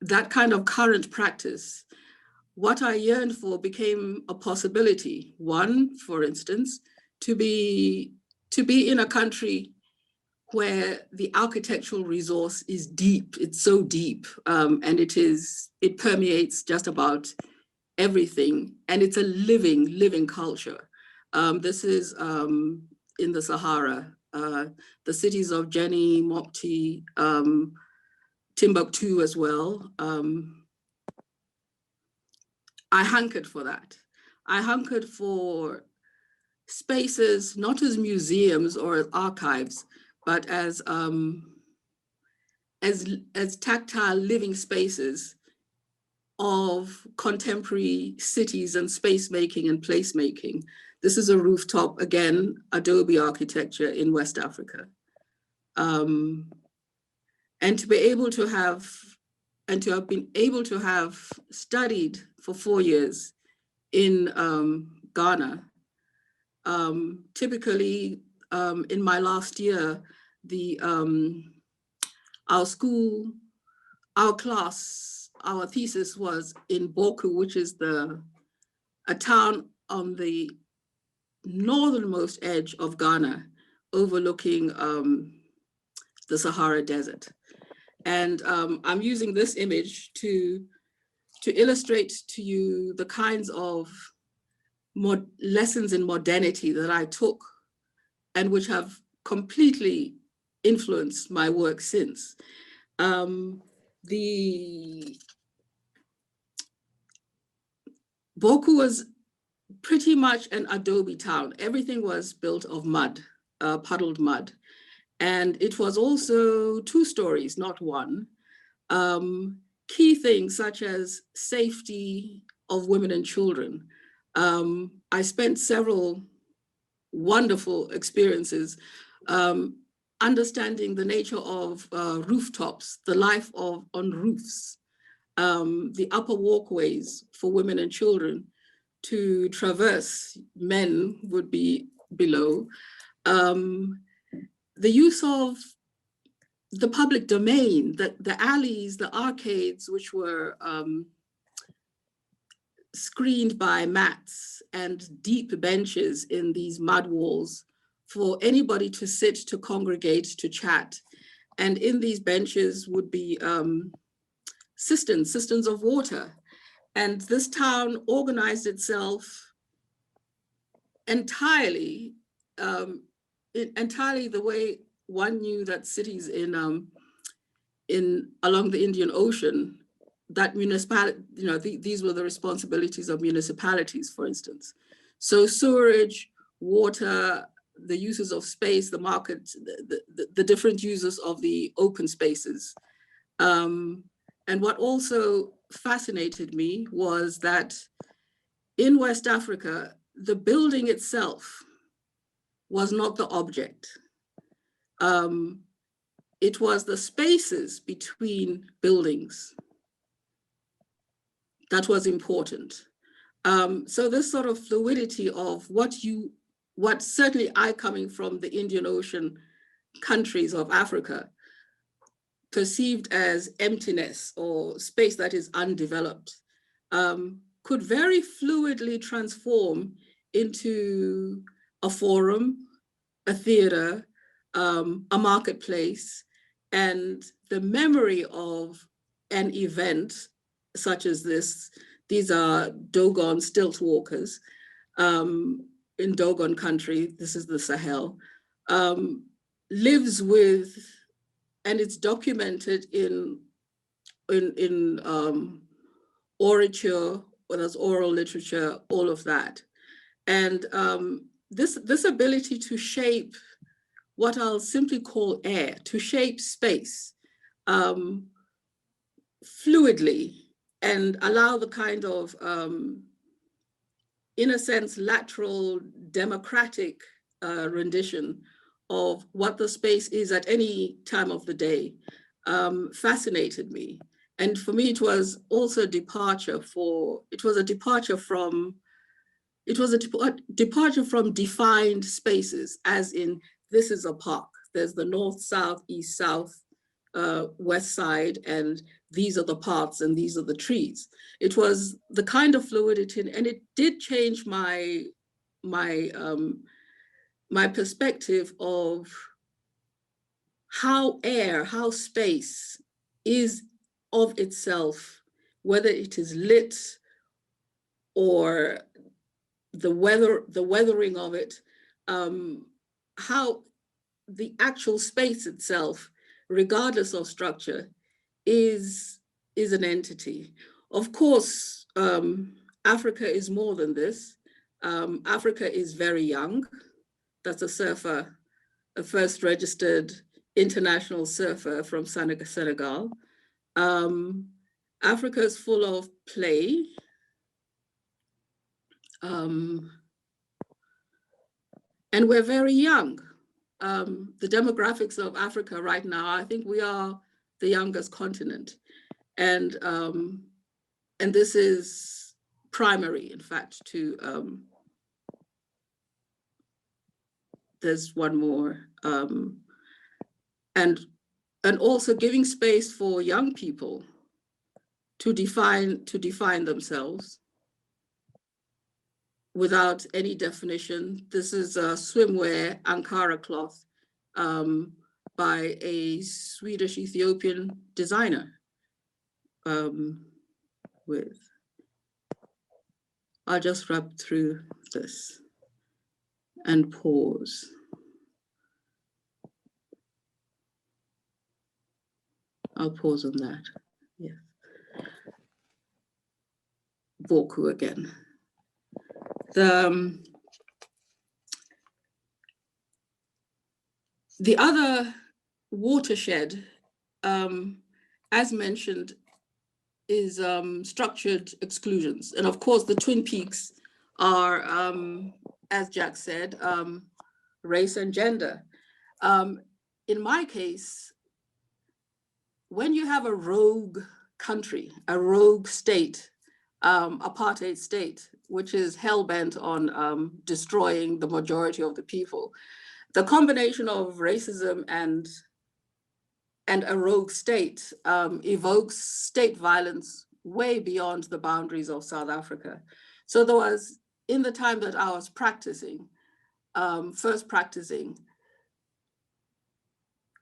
that kind of current practice, what I yearned for became a possibility. One, for instance, to be in a country where the architectural resource is deep. It's so deep, and it permeates just about everything, and it's a living culture. This is in the Sahara, the cities of Jenny, Mopti, Timbuktu as well. I hankered for that. I hankered for spaces, not as museums or as archives, but as tactile living spaces of contemporary cities and space making and place making. This is a rooftop, again, adobe architecture in West Africa. And to be able to have, and to have been able to have studied for 4 years in Ghana. Typically, in my last year, our thesis was in Boku, which is a town on the northernmost edge of Ghana, overlooking the Sahara Desert. And I'm using this image to illustrate to you the kinds of lessons in modernity that I took and which have completely influenced my work since. Boku was pretty much an adobe town. Everything was built of mud, puddled mud. And it was also 2 stories, not one. Key things such as safety of women and children. I spent several wonderful experiences understanding the nature of rooftops, the life on roofs, the upper walkways for women and children to traverse. Men would be below. The use of the public domain, the alleys, the arcades, which were screened by mats and deep benches in these mud walls for anybody to sit, to congregate, to chat. And in these benches would be cisterns of water. And this town organized itself entirely the way one knew that cities along the Indian Ocean, that municipality, these were the responsibilities of municipalities, for instance. So sewerage, water, the uses of space, the market, the different uses of the open spaces. And what also fascinated me was that in West Africa, the building itself was not the object. It was the spaces between buildings that was important. So this sort of fluidity of what certainly I, coming from the Indian Ocean countries of Africa, perceived as emptiness or space that is undeveloped, could very fluidly transform into a forum, a theater, a marketplace, and the memory of an event such as this. These are Dogon stilt walkers in Dogon country. This is the Sahel. Lives with, and it's documented in orature, whether it's oral literature, all of that. And this ability to shape what I'll simply call air, to shape space fluidly and allow the kind of, in a sense, lateral democratic rendition of what the space is at any time of the day fascinated me. And for me, it was also a departure from defined spaces, as in, this is a park. There's the north, south, east, south, west side, and these are the paths and these are the trees. It was the kind of fluidity, and it did change my perspective of how air, how space is of itself, whether it is lit or the weathering of it, how the actual space itself, regardless of structure, is an entity. Of course, Africa is more than this. Africa is very young. That's a surfer, a first registered international surfer from Senegal. Africa is full of play. And we're very young. The demographics of Africa right now, I think we are the youngest continent. And this is primary, in fact, to, there's one more. And also giving space for young people to define themselves without any definition. This is a swimwear Ankara cloth by a Swedish Ethiopian designer. I'll just rub through this and pause. I'll pause on that. Yeah. Boku again. The other watershed, as mentioned, is structured exclusions. And of course, the Twin Peaks are, as Jack said, race and gender. In my case, when you have a rogue country, a rogue state, apartheid state, which is hell-bent on destroying the majority of the people, the combination of racism and a rogue state evokes state violence way beyond the boundaries of South Africa. So there was, in the time that I was practicing, first practicing,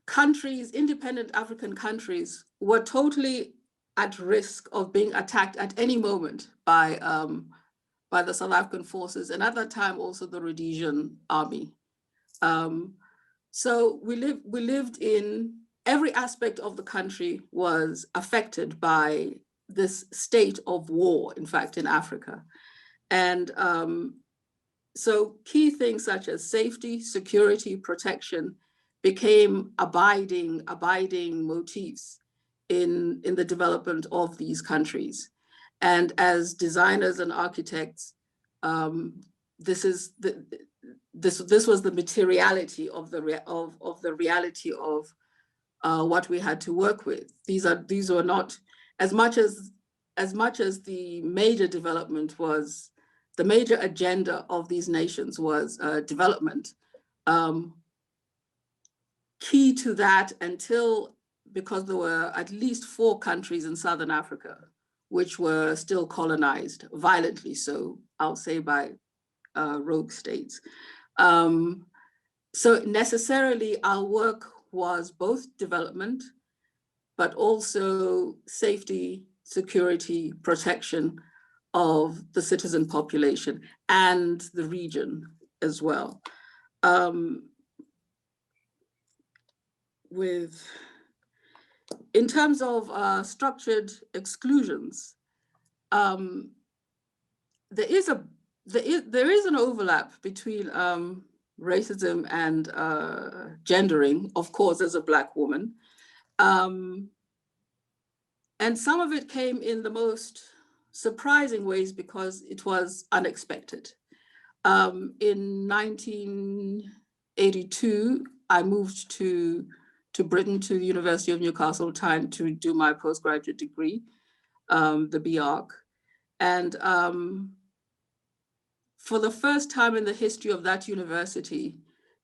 countries, independent African countries, were totally at risk of being attacked at any moment by the South African forces, and at that time also the Rhodesian army. So we lived in, every aspect of the country was affected by this state of war, in fact, in Africa. And so key things such as safety, security, protection became abiding motifs in the development of these countries. And as designers and architects, this was the materiality of the reality of what we had to work with. These were not, as much as the major development was, the major agenda of these nations was development. Key to that until, because there were at least 4 countries in Southern Africa which were still colonized, violently so, I'll say, by rogue states. So necessarily our work was both development, but also safety, security, protection of the citizen population and the region as well. In terms of structured exclusions, there is an overlap between racism and gendering, of course, as a Black woman. And some of it came in the most surprising ways because it was unexpected. In 1982, I moved to Britain, to the University of Newcastle, to do my postgraduate degree, the BArch. And for the first time in the history of that university,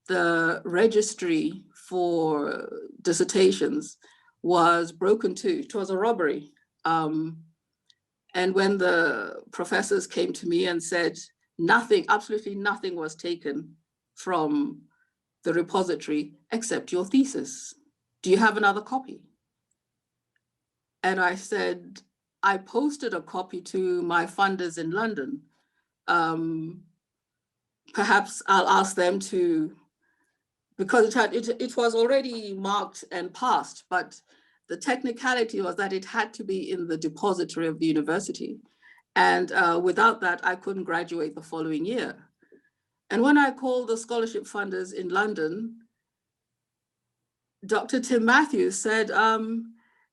the registry for dissertations was broken too. It was a robbery. And when the professors came to me and said, nothing, absolutely nothing was taken from the repository except your thesis. Do you have another copy? And I said, I posted a copy to my funders in London. Perhaps I'll ask them to, because it was already marked and passed, but the technicality was that it had to be in the depository of the university. And without that, I couldn't graduate the following year. And when I called the scholarship funders in London, Dr. Tim Matthews said,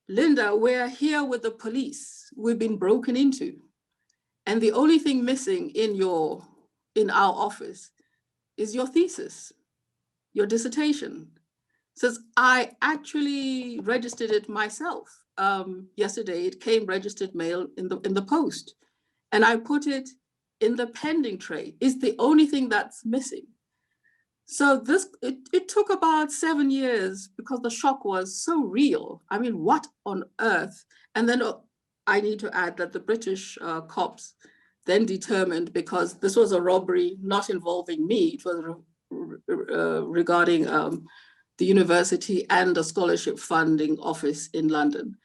Linda, we're here with the police. We've been broken into. And the only thing missing in our office is your thesis, your dissertation. Says, I actually registered it myself. Yesterday, it came registered mail in the post. And I put it in the pending tray. It's the only thing that's missing. So it took about 7 years because the shock was so real. I mean, what on earth? And then I need to add that the British cops then determined, because this was a robbery not involving me, it was regarding the university and the scholarship funding office in London,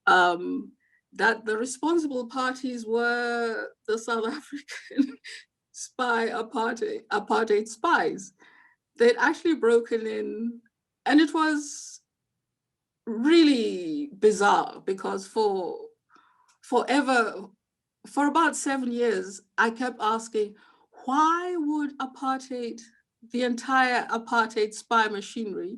that the responsible parties were the South African apartheid spies. They'd actually broken in, and it was really bizarre because for about 7 years, I kept asking, why would the entire apartheid spy machinery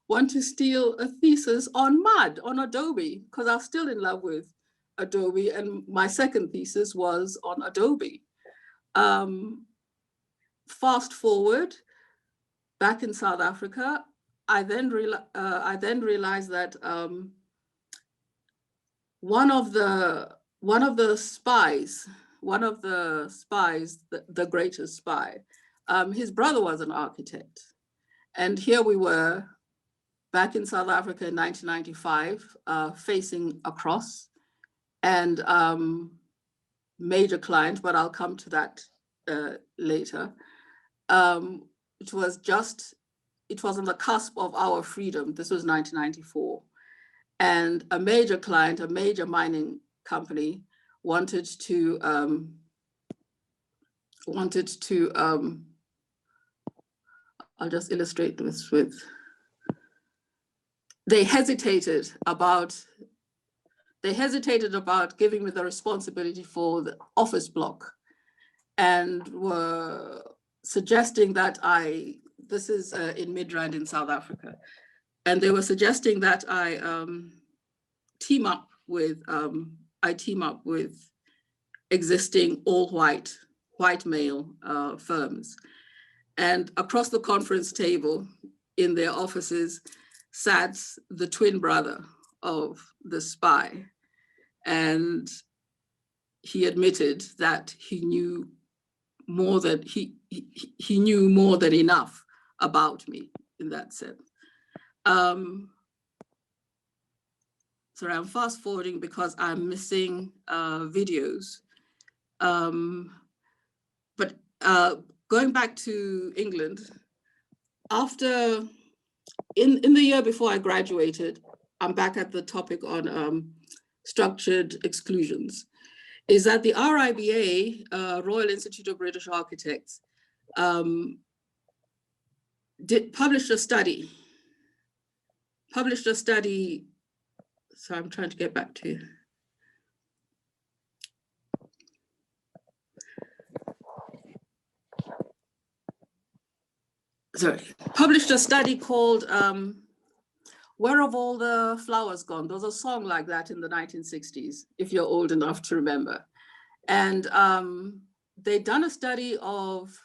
want to steal a thesis on MUD, on Adobe? Because I was still in love with Adobe, and my second thesis was on Adobe. Fast forward, back in South Africa, I then realized that one of the spies, the greatest spy, his brother was an architect. And here we were back in South Africa in 1995, facing across, and major client, but I'll come to that later. It was on the cusp of our freedom. This was 1994. And a major client, a major mining company, wanted to I'll just illustrate this with, they hesitated about giving me the responsibility for the office block, and were suggesting that this is in Midrand in South Africa, and they were suggesting that I team up with existing all white male firms. And across the conference table in their offices sat the twin brother of the spy. And he admitted that he knew more than he knew more than enough about me in that sense. Sorry, I'm fast forwarding because I'm missing videos. But going back to England, in the year before I graduated, I'm back at the topic on structured exclusions, is that the RIBA, Royal Institute of British Architects, published a study. So I'm trying to get back to you. Sorry, published a study called Where Have All the Flowers Gone? There was a song like that in the 1960s, if you're old enough to remember. And they'd done a study of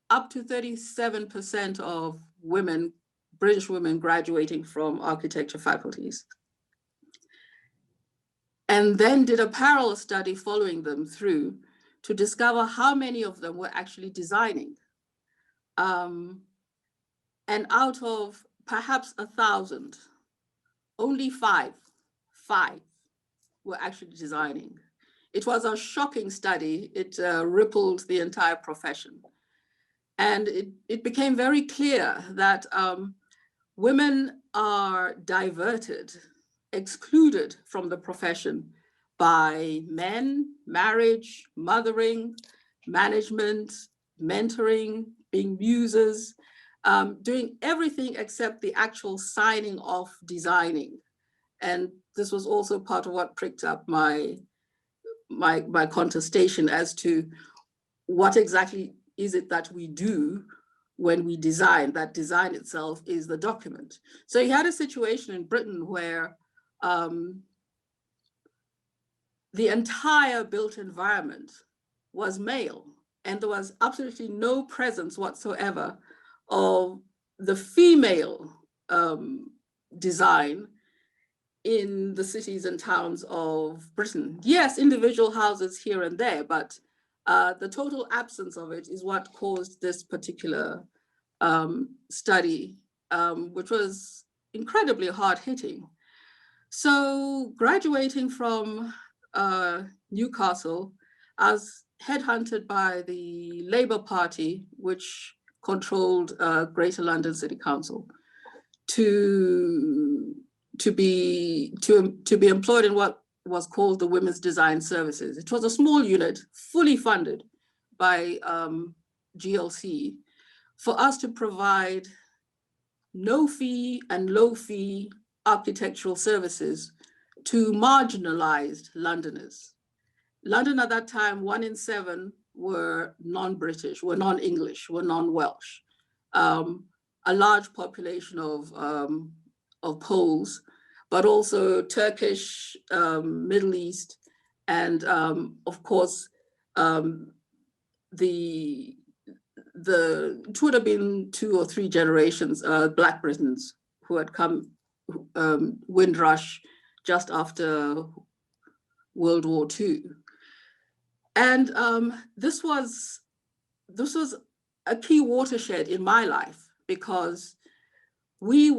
up to 37% of women, British women, graduating from architecture faculties. And then did a parallel study following them through to discover how many of them were actually designing. And out of perhaps 1,000, only five were actually designing. It was a shocking study. It rippled the entire profession. And it became very clear that women are diverted, excluded from the profession by men, marriage, mothering, management, mentoring, being muses, doing everything except the actual signing off designing. And this was also part of what pricked up my contestation as to what exactly is it that we do when we design. That design itself is the document. So you had a situation in Britain where the entire built environment was male, and there was absolutely no presence whatsoever of the female design in the cities and towns of Britain. Yes, individual houses here and there, but the total absence of it is what caused this particular study, which was incredibly hard-hitting. So graduating from Newcastle, I was headhunted by the Labour Party, which controlled Greater London City Council, to be employed in what was called the Women's Design Services. It was a small unit, fully funded by GLC, for us to provide no fee and low fee architectural services to marginalized Londoners. London at that time, 1 in 7 were non-British, were non-English, were non-Welsh. A large population of Poles, but also Turkish, Middle East, and of course, it would have been 2 or 3 generations, Black Britons who had come, Windrush, just after World War II. And this was a key watershed in my life, because we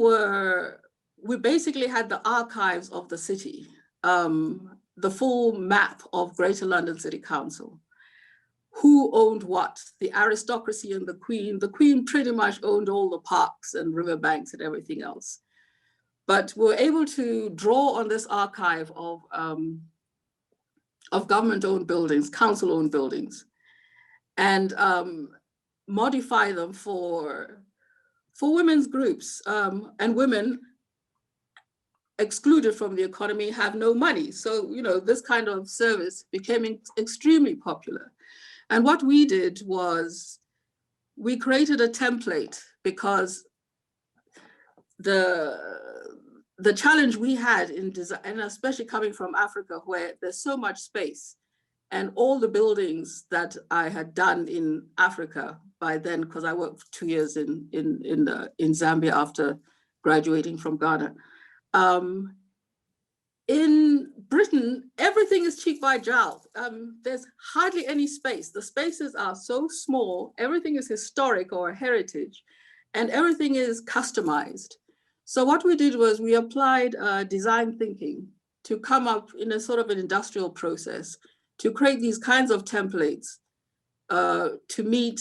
basically had the archives of the city, the full map of Greater London City Council. Who owned what? The aristocracy and the Queen. The Queen pretty much owned all the parks and riverbanks and everything else. But we were able to draw on this archive of government-owned buildings, council-owned buildings, and modify them for women's groups. And women excluded from the economy have no money. So, you know, this kind of service became extremely popular. And what we did was we created a template because the challenge we had in design, and especially coming from Africa, where there's so much space, and all the buildings that I had done in Africa by then, because I worked for 2 years in Zambia after graduating from Ghana. In Britain, everything is cheek by jowl. There's hardly any space. The spaces are so small, everything is historic or heritage, and everything is customized. So what we did was we applied design thinking to come up in a sort of an industrial process to create these kinds of templates to meet,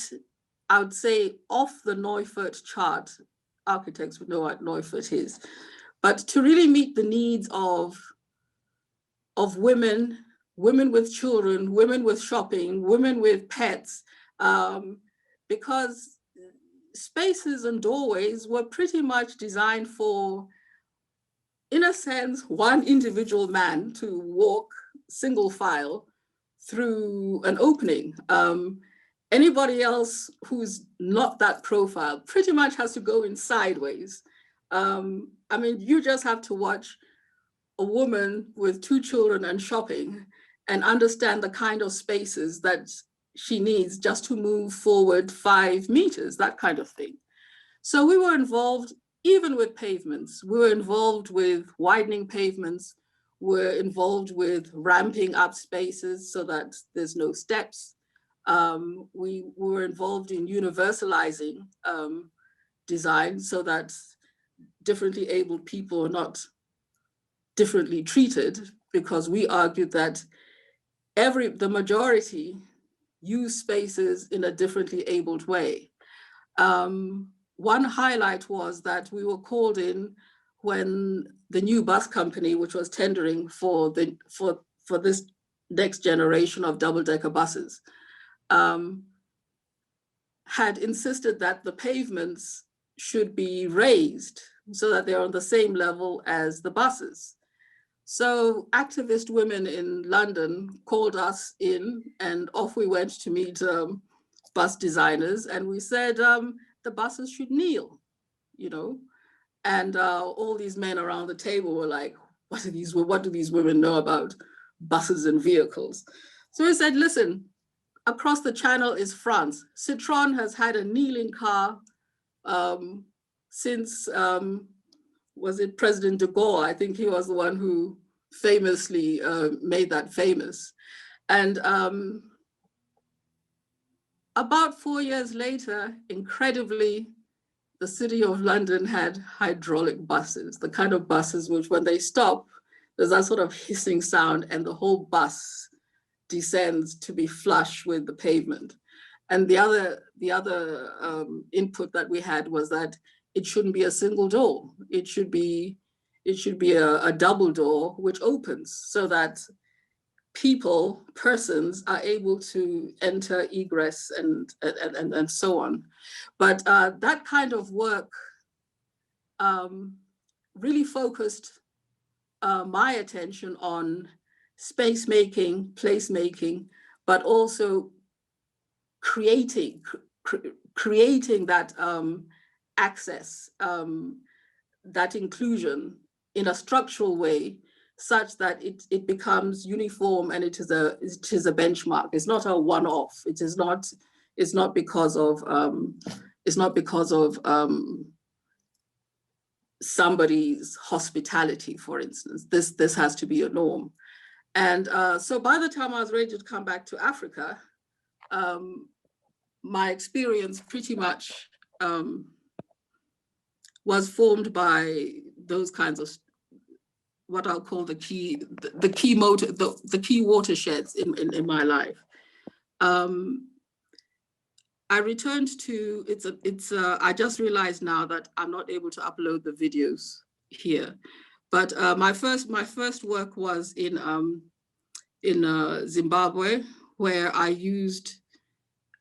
I would say, off the Neufert chart. Architects would know what Neufert is, but to really meet the needs of women, women with children, women with shopping, women with pets, because spaces and doorways were pretty much designed for, in a sense, one individual man to walk single file through an opening. Anybody else who's not that profile pretty much has to go in sideways. I mean, you just have to watch a woman with 2 children and shopping and understand the kind of spaces that she needs just to move forward 5 meters, that kind of thing. So we were involved even with pavements. We were involved with widening pavements. We're involved with ramping up spaces so that there's no steps. We were involved in universalizing design so that differently abled people are not differently treated, because we argued that the majority use spaces in a differently abled way. One highlight was that we were called in when the new bus company, which was tendering for this next generation of double-decker buses, had insisted that the pavements should be raised so that they're on the same level as the buses. So activist women in London called us in, and off we went to meet bus designers, and we said the buses should kneel, you know, and all these men around the table were like, what do these women know about buses and vehicles? So we said, listen, across the channel is France. Citroën has had a kneeling car since, was it President de Gaulle? I think he was the one who famously made that famous. And about 4 years later, incredibly, the City of London had hydraulic buses, the kind of buses which when they stop, there's that sort of hissing sound and the whole bus descends to be flush with the pavement. And the other input that we had was that it shouldn't be a single door. It should be a double door which opens so that persons are able to enter, egress, and so on. But that kind of work really focused my attention on space making, place making, but also creating that access, that inclusion in a structural way, such that it becomes uniform and it is a benchmark. It's not a one-off. It's not because of somebody's hospitality, for instance. This has to be a norm. And so by the time I was ready to come back to Africa, my experience pretty much was formed by those kinds of what I'll call the key watersheds in my life. I returned to I just realized now that I'm not able to upload the videos here, but my first work was in Zimbabwe, where I used,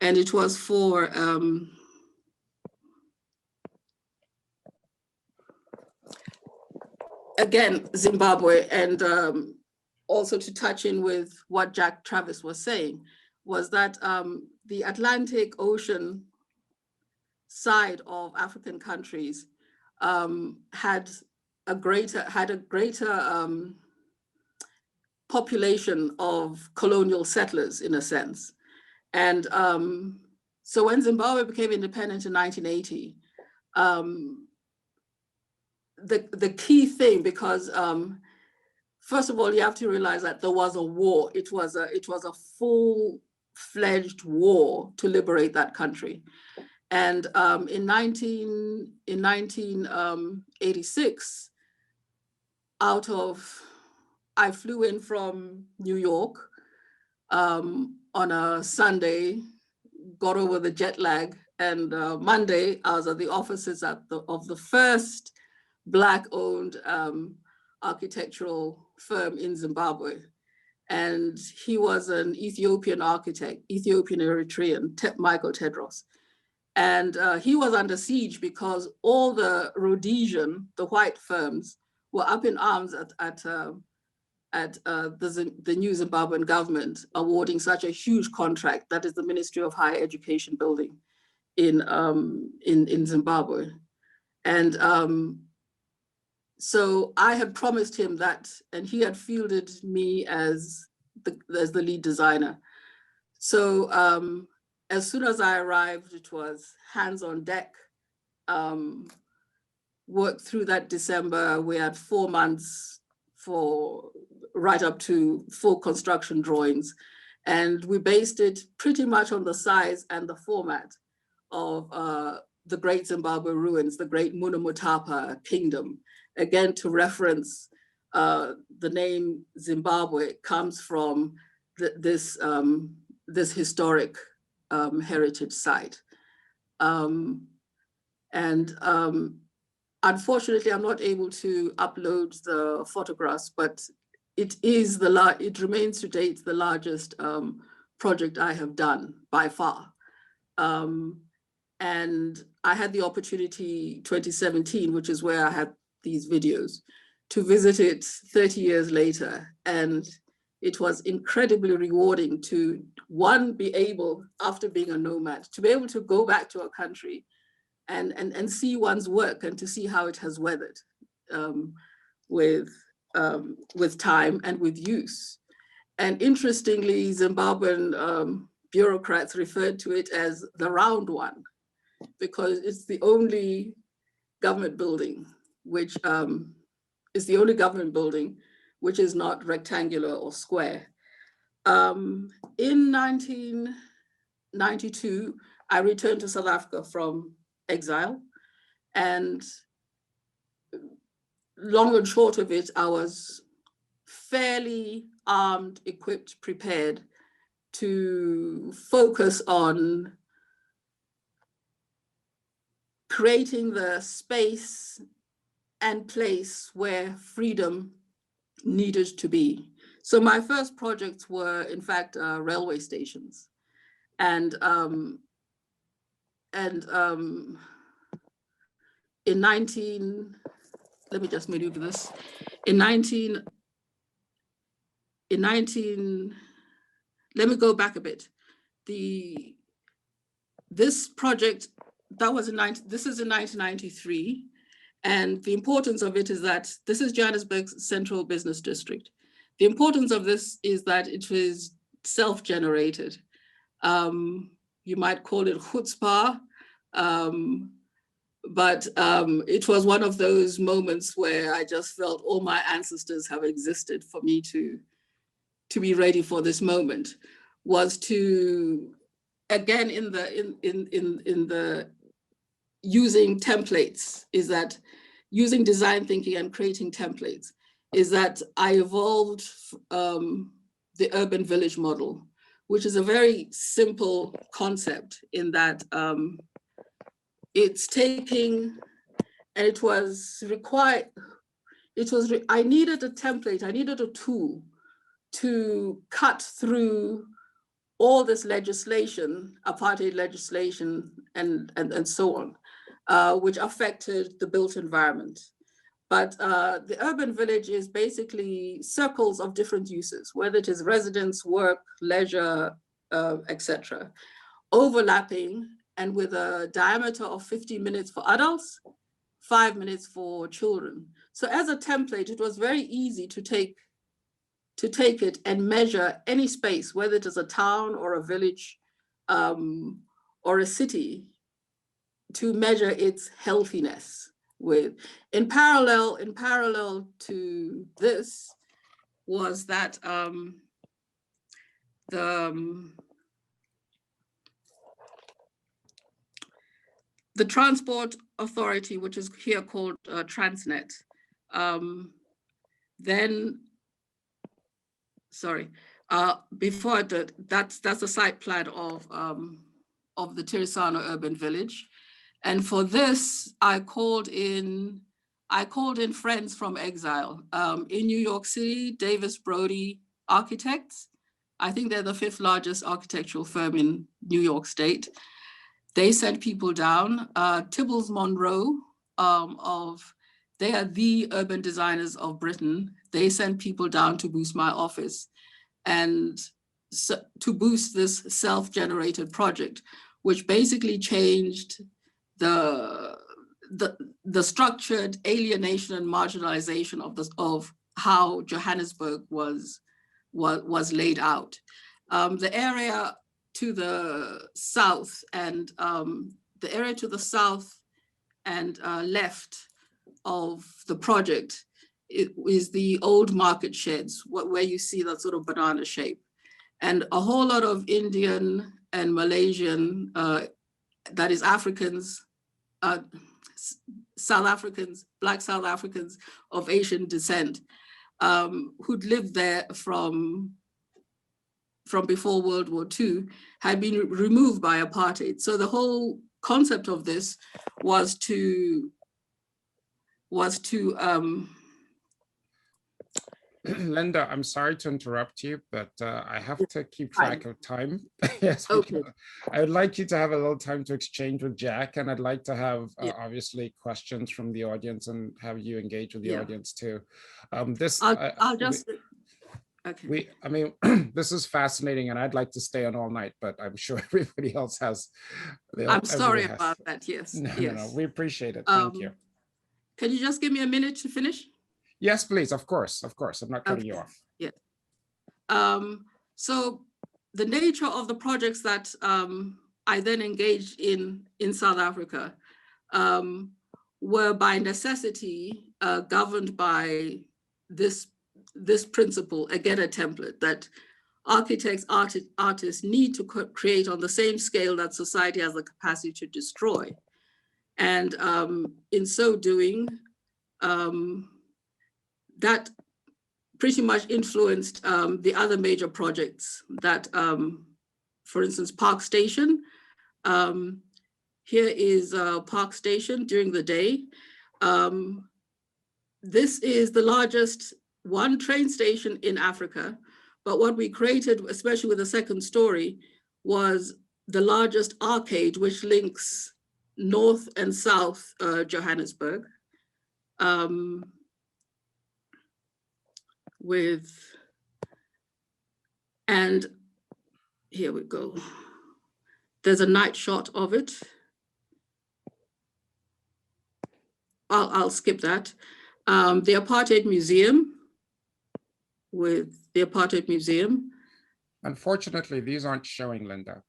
and it was for again, Zimbabwe, and also to touch in with what Jack Travis was saying, was that the Atlantic Ocean side of African countries had a greater population of colonial settlers, in a sense. And so when Zimbabwe became independent in 1980, the key thing, because first of all, you have to realize that there was a war. It was a full-fledged war to liberate that country. And in 1986, I flew in from New York on a Sunday, got over the jet lag, and Monday I was at the offices of the first Black-owned architectural firm in Zimbabwe. And he was an Ethiopian architect, Ethiopian Eritrean, Michael Tedros. And he was under siege because all the Rhodesian, the white firms, were up in arms at the new Zimbabwean government awarding such a huge contract, that is the Ministry of Higher Education building in Zimbabwe. And so I had promised him that, and he had fielded me as the lead designer. So as soon as I arrived, it was hands on deck. Worked through that December. We had 4 months right up to full construction drawings. And we based it pretty much on the size and the format of the Great Zimbabwe Ruins, the Great Munamutapa Kingdom. Again, to reference the name Zimbabwe comes from this historic heritage site. Unfortunately, I'm not able to upload the photographs, but it remains to date the largest project I have done by far. And I had the opportunity 2017, which is where I had these videos, to visit it 30 years later. And it was incredibly rewarding to, one, be able, after being a nomad, to be able to go back to a country and see one's work and to see how it has weathered with time and with use. And interestingly, Zimbabwean bureaucrats referred to it as the round one, because it's the only government building which is not rectangular or square. In 1992, I returned to South Africa from exile, and long and short of it, I was fairly armed, equipped, prepared to focus on creating the space and place where freedom needed to be. So my first projects were, in fact, railway stations. And let me just maneuver this. Let me go back a bit. This project, this is in 1993. And the importance of it is that this is Johannesburg's central business district. The importance of this is that it was self-generated. You might call it chutzpah, but it was one of those moments where I just felt all my ancestors have existed for me to be ready for this moment, was to, again, in the using templates, is that using design thinking and creating templates, is that I evolved the urban village model, which is a very simple concept in that it's taking, and it was required, I needed a template, I needed a tool to cut through all this legislation, apartheid legislation, and so on, which affected the built environment. But the urban village is basically circles of different uses, whether it is residence, work, leisure, etc., overlapping and with a diameter of 50 minutes for adults, 5 minutes for children. So as a template, it was very easy to take it and measure any space, whether it is a town or a village or a city, to measure its healthiness with. In parallel to this was that the Transport Authority, which is here called Transnet, before that's the site plan of the Tirisano urban village. And for this, I called in friends from exile. In New York City, Davis Brody Architects. I think they're the 5th largest architectural firm in New York State. They sent people down. Tibbles Monroe they are the urban designers of Britain. They sent people down to boost my office and to boost this self-generated project, which basically changed the structured alienation and marginalization of how Johannesburg was laid out. The area to the south and left of the project, it is the old market sheds, where you see that sort of banana shape, and a whole lot of Indian and Malaysian, that is Africans, South Africans, Black South Africans of Asian descent, who'd lived there from before World War II, had been removed by apartheid. So the whole concept of this was to Linda, I'm sorry to interrupt you, but I have to keep track of time. Yes, okay. I would like you to have a little time to exchange with Jack, and I'd like to have obviously questions from the audience and have you engage with the audience too. Okay. I mean, this is fascinating, and I'd like to stay on all night, but I'm sure everybody else has. I'm sorry about that. Yes. No, we appreciate it. Thank you. Can you just give me a minute to finish? Yes, please. Of course. I'm not cutting you off. Yeah. So the nature of the projects that I then engaged in South Africa were by necessity governed by this principle, again, a template that architects, artists need to create on the same scale that society has the capacity to destroy. And in so doing, that pretty much influenced the other major projects that, for instance, Park Station. Here is Park Station during the day. This is the largest one train station in Africa, but what we created, especially with the second story, was the largest arcade which links North and South Johannesburg. And here we go. There's a night shot of it. I'll skip that. The Apartheid Museum, Unfortunately, these aren't showing, Linda.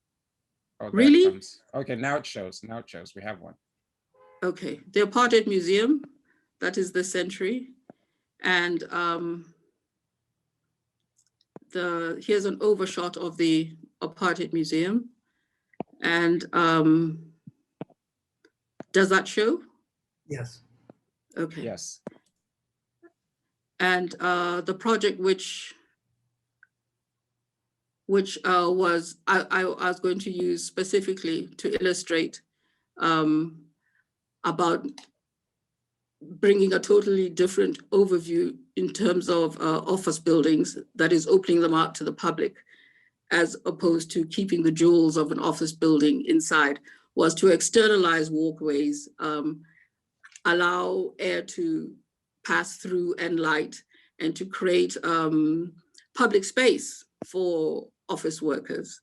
Oh, really? Okay, now it shows. We have one. Okay, the Apartheid Museum, that is this century. And here's an overshot of the Apartheid Museum. And does that show? Yes. Okay. Yes. And the project which I was going to use specifically to illustrate about bringing a totally different overview in terms of office buildings, that is opening them out to the public, as opposed to keeping the jewels of an office building inside, was to externalize walkways, allow air to pass through and light, and to create public space for office workers.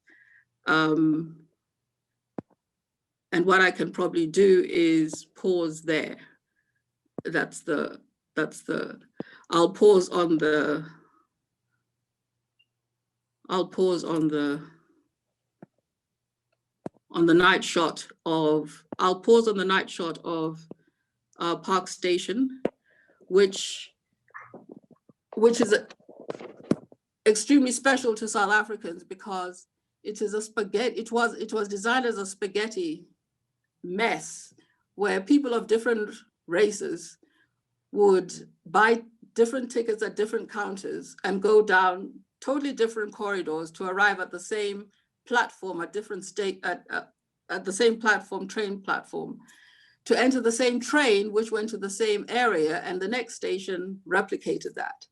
And what I can probably do is pause there. I'll pause on the night shot of Park Station, which is extremely special to South Africans because it is a spaghetti. It was designed as a spaghetti mess where people of different races would buy different tickets at different counters and go down totally different corridors to arrive at the same platform at different at the same platform, train platform, to enter the same train, which went to the same area, and the next station replicated that.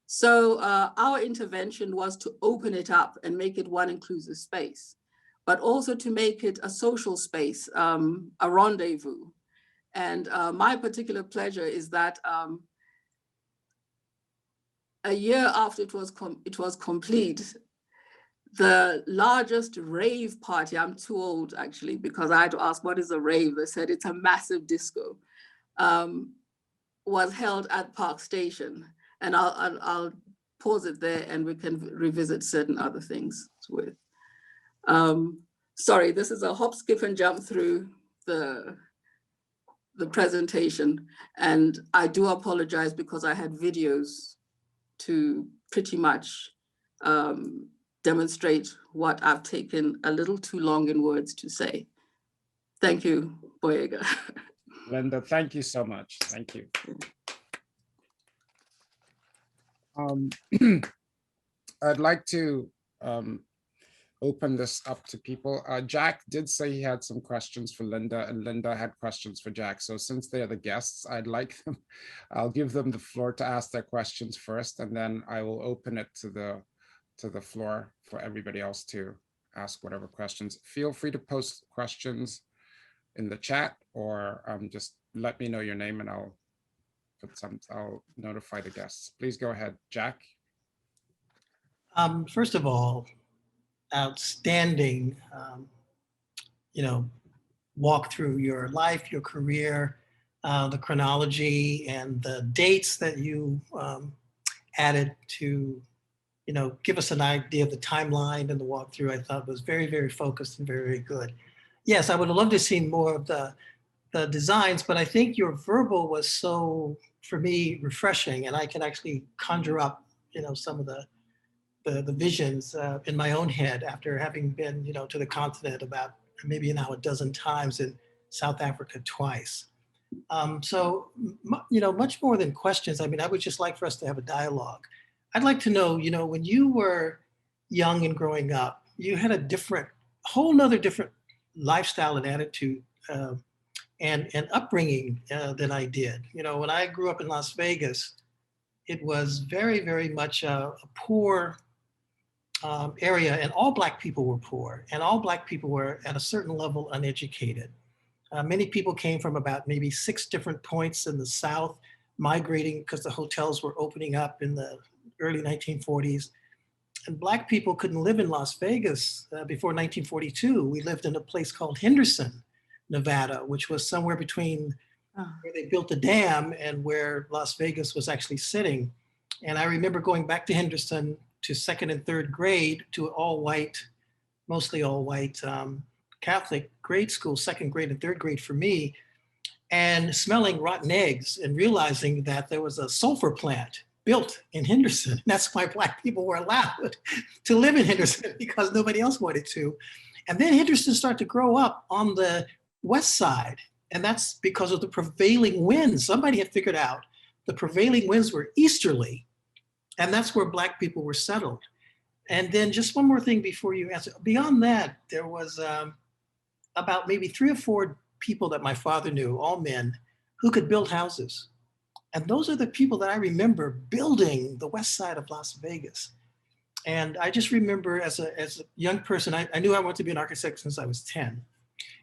So our intervention was to open it up and make it one inclusive space, but also to make it a social space, a rendezvous. And my particular pleasure is that a year after it was complete, the largest rave party, I'm too old actually, because I had to ask what is a rave? They said it's a massive disco, was held at Park Station. And I'll pause it there and we can revisit certain other things with. Sorry, this is a hop, skip and jump through the presentation. And I do apologize because I had videos to pretty much demonstrate what I've taken a little too long in words to say. Thank you, Boyega. Linda, thank you so much. Thank you. I'd like to open this up to people. Jack did say he had some questions for Linda, and Linda had questions for Jack. So since they are the guests, I'll give them the floor to ask their questions first, and then I will open it to the floor for everybody else to ask whatever questions. Feel free to post questions in the chat, or just let me know your name and I'll notify the guests. Please go ahead, Jack. First of all, outstanding, walk through your life, your career, the chronology and the dates that you added to, give us an idea of the timeline and the walkthrough. I thought was very, very focused and very, very good. Yes, I would have loved to see more of the designs, but I think your verbal was so, for me, refreshing, and I can actually conjure up, some of the visions in my own head after having been, to the continent about maybe now a dozen times, in South Africa twice. So, much more than questions. I mean, I would just like for us to have a dialogue. I'd like to know, when you were young and growing up, you had a whole nother different lifestyle and attitude and upbringing than I did. When I grew up in Las Vegas, it was very, very much a poor area, and all Black people were poor, and all Black people were at a certain level uneducated. Many people came from about maybe 6 different points in the South, migrating because the hotels were opening up in the early 1940s. And Black people couldn't live in Las Vegas before 1942. We lived in a place called Henderson, Nevada, which was somewhere between where they built the dam and where Las Vegas was actually sitting. And I remember going back to Henderson to 2nd and 3rd grade to mostly all white Catholic grade school, 2nd grade and 3rd grade for me, and smelling rotten eggs and realizing that there was a sulfur plant built in Henderson. That's why Black people were allowed to live in Henderson, because nobody else wanted to. And then Henderson started to grow up on the west side. And that's because of the prevailing winds. Somebody had figured out the prevailing winds were easterly. And that's where Black people were settled. And then just one more thing before you answer. Beyond that, there was about maybe 3 or 4 people that my father knew, all men, who could build houses. And those are the people that I remember building the west side of Las Vegas. And I just remember as a young person, I knew I wanted to be an architect since I was 10.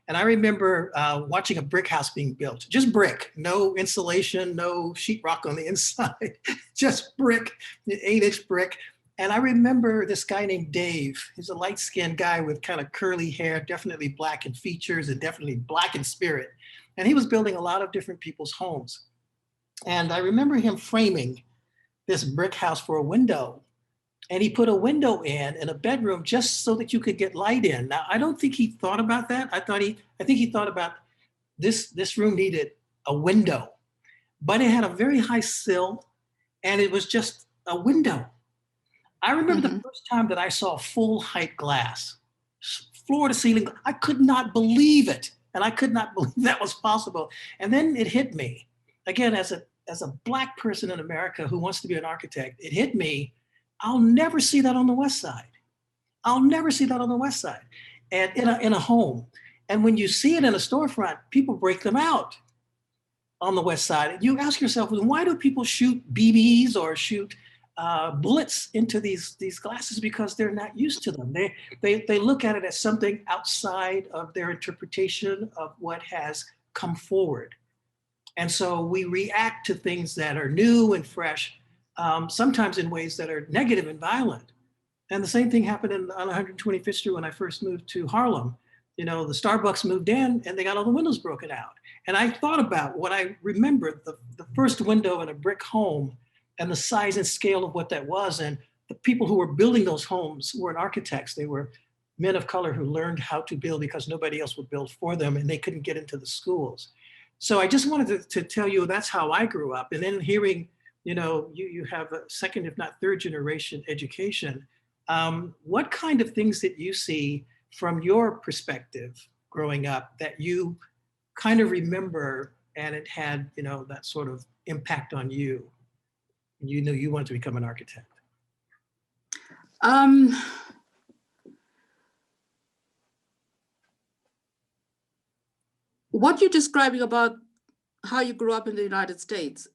And I remember watching a brick house being built, just brick, no insulation, no sheetrock on the inside, just brick, 8-inch brick. And I remember this guy named Dave. He's a light-skinned guy with kind of curly hair, definitely black in features and definitely black in spirit. And he was building a lot of different people's homes. And I remember him framing this brick house for a window. And he put a window in a bedroom just so that you could get light in. Now, I don't think he thought about that. I think he thought about this room needed a window, but it had a very high sill and it was just a window. I remember the first time that I saw full height glass, floor to ceiling. I could not believe it. And I could not believe that was possible. And then it hit me, again, as a Black person in America who wants to be an architect, it hit me, I'll never see that on the West Side. I'll never see that on the West Side and in a home. And when you see it in a storefront, people break them out on the West Side. You ask yourself, why do people shoot BBs or shoot bullets into these glasses? Because they're not used to them. They look at it as something outside of their interpretation of what has come forward. And so we react to things that are new and fresh, sometimes in ways that are negative and violent. And the same thing happened on 125th Street when I first moved to Harlem. You know, the Starbucks moved in and they got all the windows broken out. And I thought about what I remembered, the first window in a brick home and the size and scale of what that was. And the people who were building those homes weren't architects. They were men of color who learned how to build because nobody else would build for them and they couldn't get into the schools. So I just wanted to tell you that's how I grew up. And then hearing, you know, you have a second, if not third generation education. What kind of things that you see from your perspective growing up that you kind of remember and it had, you know, that sort of impact on you? You knew you wanted to become an architect. What you're describing about how you grew up in the United States,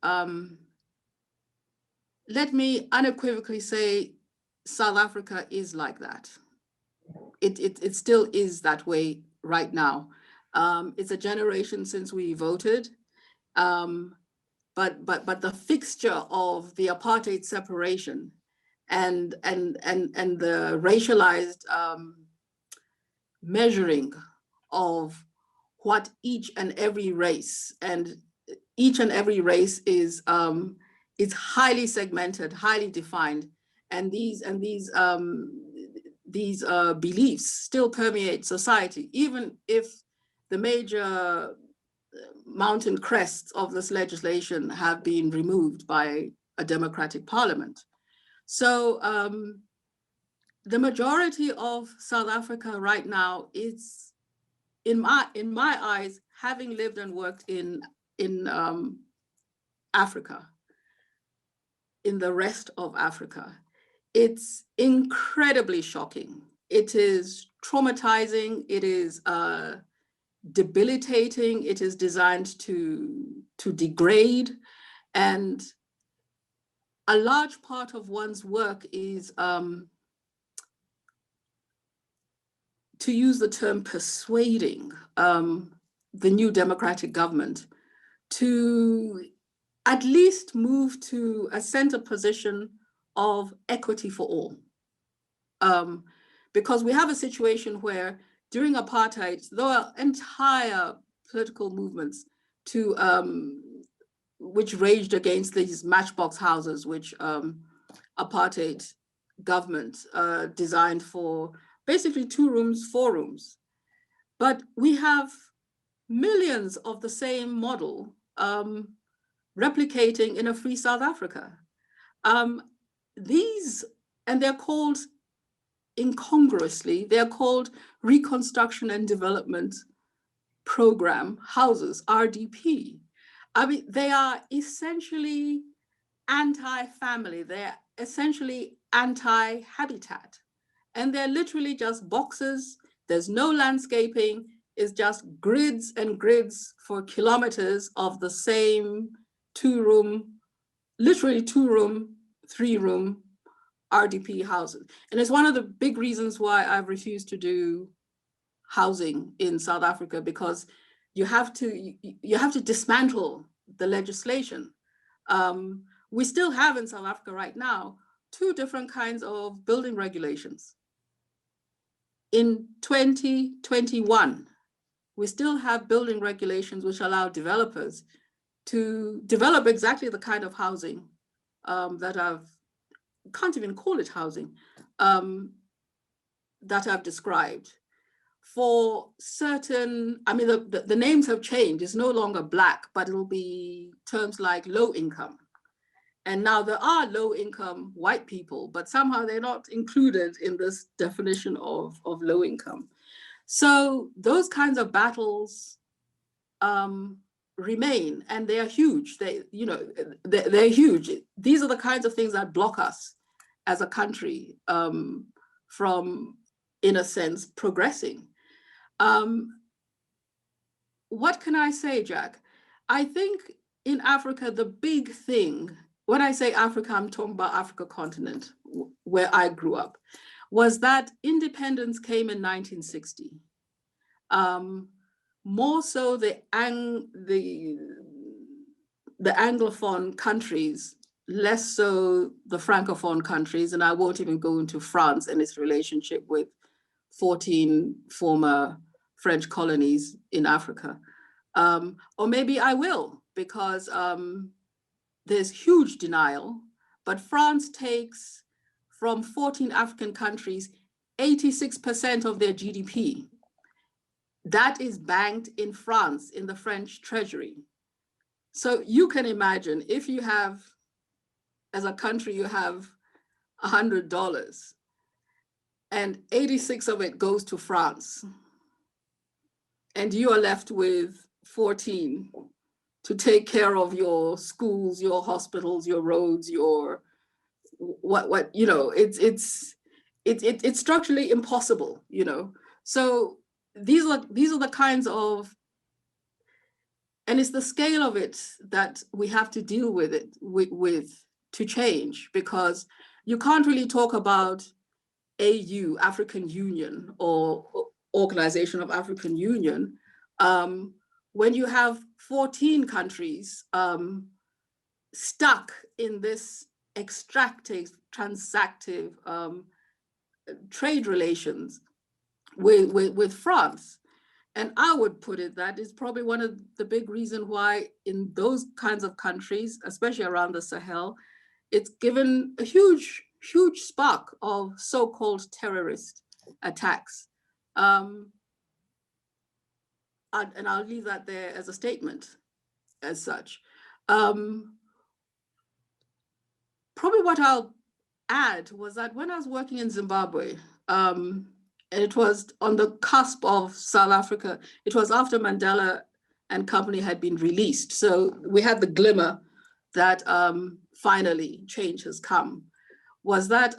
let me unequivocally say South Africa is like that. It still is that way right now. It's a generation since we voted, but the fixture of the apartheid separation and the racialized measuring of what each and every race, and each and every race is highly segmented, highly defined, and these beliefs still permeate society, even if the major mountain crests of this legislation have been removed by a democratic parliament. So the majority of South Africa right now is, in my eyes, having lived and worked in Africa, in the rest of Africa, it's incredibly shocking. It is traumatizing. It is debilitating. It is designed to degrade. And a large part of one's work is, to use the term, persuading the new democratic government to at least move to a center position of equity for all. Because we have a situation where during apartheid, there were entire political movements which raged against these matchbox houses, which apartheid government designed for basically 2 rooms, 4 rooms. But we have millions of the same model replicating in a free South Africa. These, and they're called incongruously, they're called Reconstruction and Development Program houses, RDP. I mean, they are essentially anti-family, they're essentially anti-habitat. And they're literally just boxes. There's no landscaping. It's just grids and grids for kilometers of the same 2-room, literally 2-room, 3-room RDP houses. And it's one of the big reasons why I've refused to do housing in South Africa, because you have to dismantle the legislation. We still have in South Africa right now two different kinds of building regulations. In 2021, we still have building regulations which allow developers to develop exactly the kind of housing can't even call it housing, that I've described. For certain, I mean, the names have changed. It's no longer Black, but it'll be terms like low income. And now there are low income white people, but somehow they're not included in this definition of low income. So those kinds of battles remain, and they are huge. They're huge. These are the kinds of things that block us as a country from, in a sense, progressing. What can I say, Jack? I think in Africa, the big thing, when I say Africa, I'm talking about Africa continent, where I grew up, was that independence came in 1960. More so the Anglophone countries, less so the Francophone countries, and I won't even go into France and its relationship with 14 former French colonies in Africa. Or maybe I will, because there's huge denial, but France takes from 14 African countries, 86% of their GDP. That is banked in France, in the French treasury. So you can imagine if you have, as a country, you have $100 and 86 of it goes to France, and you are left with 14 to take care of your schools, your hospitals, your roads, your what you know, it's structurally impossible, you know. So these are the kinds of, and it's the scale of it that we have to deal with it with to change, because you can't really talk about AU, African Union, or Organization of African Union, when you have 14 countries stuck in this extractive, transactive trade relations with France. And I would put it that is probably one of the big reasons why in those kinds of countries, especially around the Sahel, it's given a huge spark of so-called terrorist attacks. And I'll leave that there as a statement as such. Probably what I'll add was that when I was working in Zimbabwe, and it was on the cusp of South Africa, it was after Mandela and company had been released. So we had the glimmer that finally change has come, was that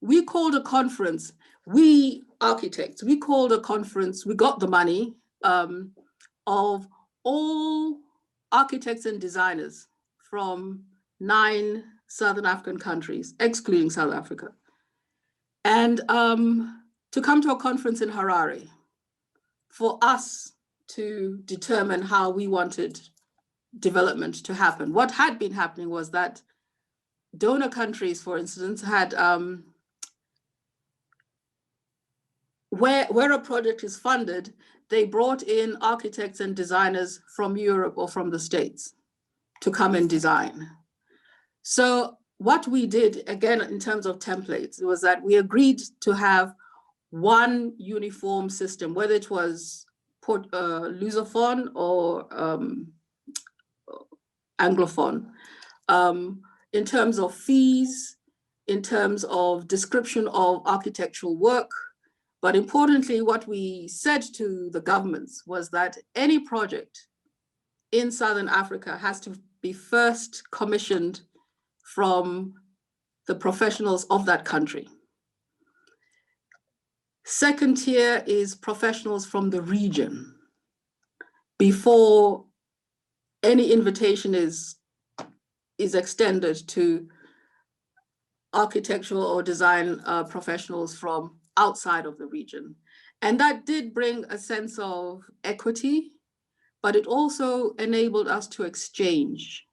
we called a conference, we architects, we called a conference, we got the money of all architects and designers from 9 Southern African countries, excluding South Africa, and to come to a conference in Harare for us to determine how we wanted development to happen. What had been happening was that donor countries, for instance, had, where a project is funded, they brought in architects and designers from Europe or from the States to come and design. So what we did, again, in terms of templates, was that we agreed to have one uniform system, whether it was Lusophone or Anglophone, in terms of fees, in terms of description of architectural work. But importantly, what we said to the governments was that any project in Southern Africa has to be first commissioned from the professionals of that country. Second tier is professionals from the region before any invitation is extended to architectural or design professionals from outside of the region. And that did bring a sense of equity, but it also enabled us to exchange.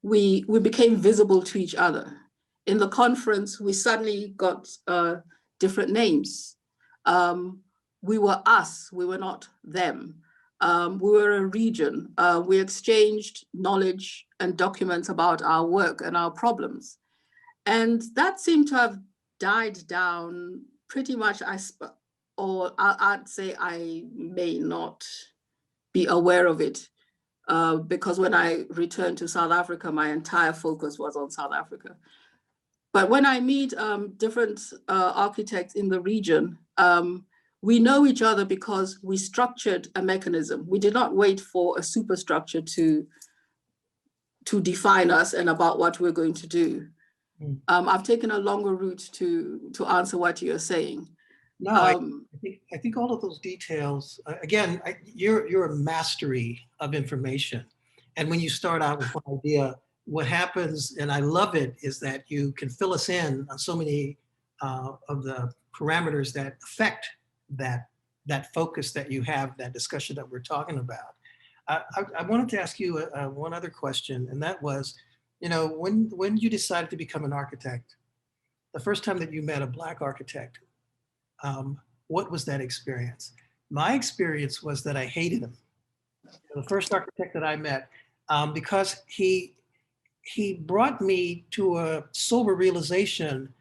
we became visible to each other. In the conference, we suddenly got different names. We were us, we were not them. We were a region. We exchanged knowledge and documents about our work and our problems. And that seemed to have died down pretty much, I'd say I may not be aware of it, because when I returned to South Africa, my entire focus was on South Africa. But when I meet different architects in the region, we know each other because we structured a mechanism. We did not wait for a superstructure to define us and about what we're going to do. I've taken a longer route to answer what you're saying. No, I think all of those details, again, you're a mastery of information. And when you start out with one idea, what happens, and I love it, is that you can fill us in on so many of the parameters that affect that focus that you have, that discussion that we're talking about. I wanted to ask you one other question, and that was, when you decided to become an architect, the first time that you met a Black architect, what was that experience? My experience was that I hated him. The first architect that I met, because he brought me to a sober realization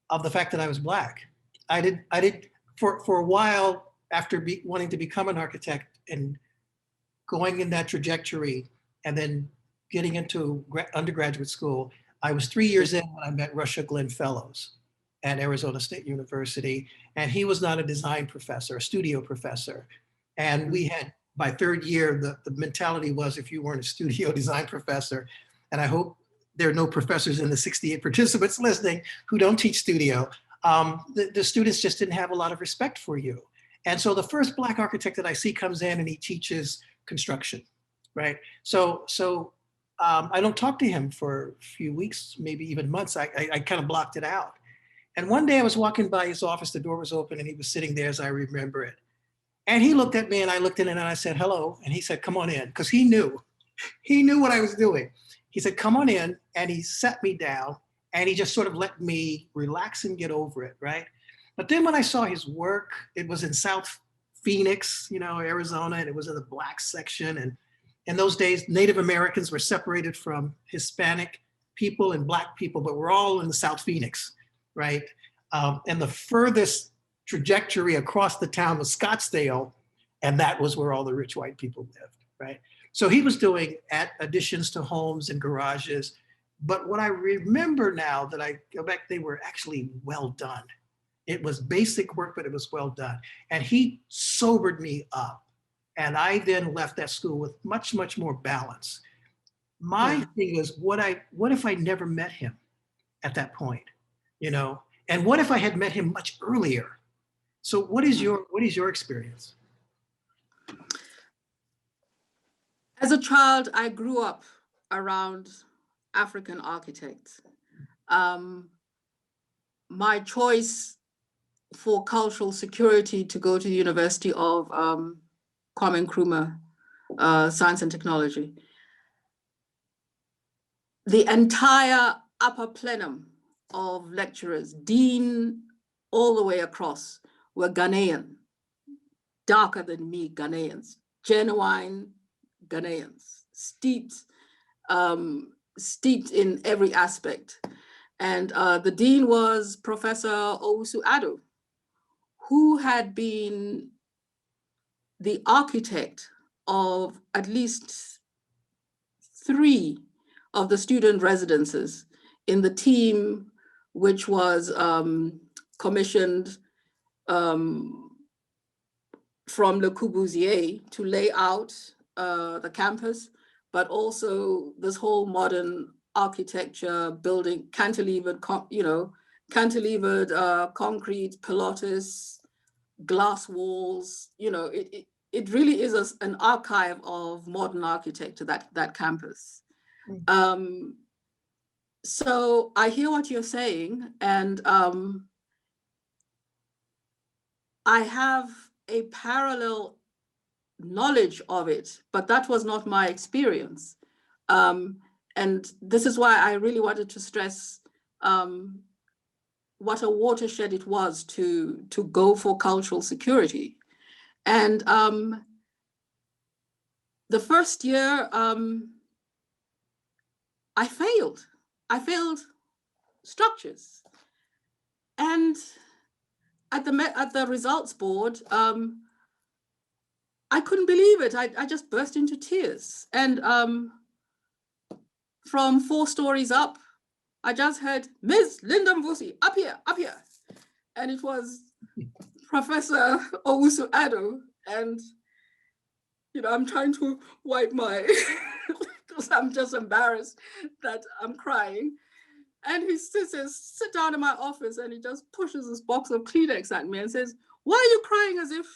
of the fact that I was Black. I did for a while, after wanting to become an architect and going in that trajectory and then getting into undergraduate school, I was 3 years in when I met Russia Glenn Fellows at Arizona State University. And he was not a design professor, a studio professor. And we had, by third year, the mentality was, if you weren't a studio design professor, and I hope there are no professors in the 68 participants listening who don't teach studio, the students just didn't have a lot of respect for you. And so the first Black architect that I see comes in and he teaches construction, right? So I don't talk to him for a few weeks, maybe even months. I kind of blocked it out. And one day I was walking by his office, the door was open and he was sitting there as I remember it. And he looked at me and I looked in and I said, hello. And he said, come on in, because he knew what I was doing. He said, come on in. And he sat me down and he just sort of let me relax and get over it, right? But then when I saw his work, it was in South Phoenix, Arizona, and it was in the Black section. And in those days, Native Americans were separated from Hispanic people and Black people, but we're all in the South Phoenix, right? And the furthest trajectory across the town was Scottsdale, and that was where all the rich white people lived, right? So he was doing additions to homes and garages. But what I remember now that I go back, they were actually well done. It was basic work, but it was well done. And he sobered me up. And I then left that school with much, much more balance. My thing is, what if I never met him at that point, And what if I had met him much earlier? So what is your experience? As a child, I grew up around African architects. My choice for cultural security to go to the University of Kwame Nkrumah, Science and Technology. The entire upper plenum of lecturers, dean all the way across, were Ghanaian, darker than me Ghanaians, genuine Ghanaians, steeped in every aspect. And the dean was Professor Owusu Addo, who had been the architect of at least 3 of the student residences in the team which was commissioned from Le Corbusier to lay out the campus, but also this whole modern architecture, building cantilevered, concrete, pilates, glass walls. It really is an archive of modern architecture, that campus. So I hear what you're saying, and I have a parallel knowledge of it, but that was not my experience. And and this is why I really wanted to stress what a watershed it was to go for cultural security. And the first year, I failed structures. And at the results board, I couldn't believe it. I just burst into tears. And from 4 stories up, I just heard, Ms. Linda Mvusi, up here. And it was Professor Owusu-Addo. And, you know, I'm trying to wipe my, because I'm just embarrassed that I'm crying. And he says, sit down in my office, and he just pushes this box of Kleenex at me and says, why are you crying as if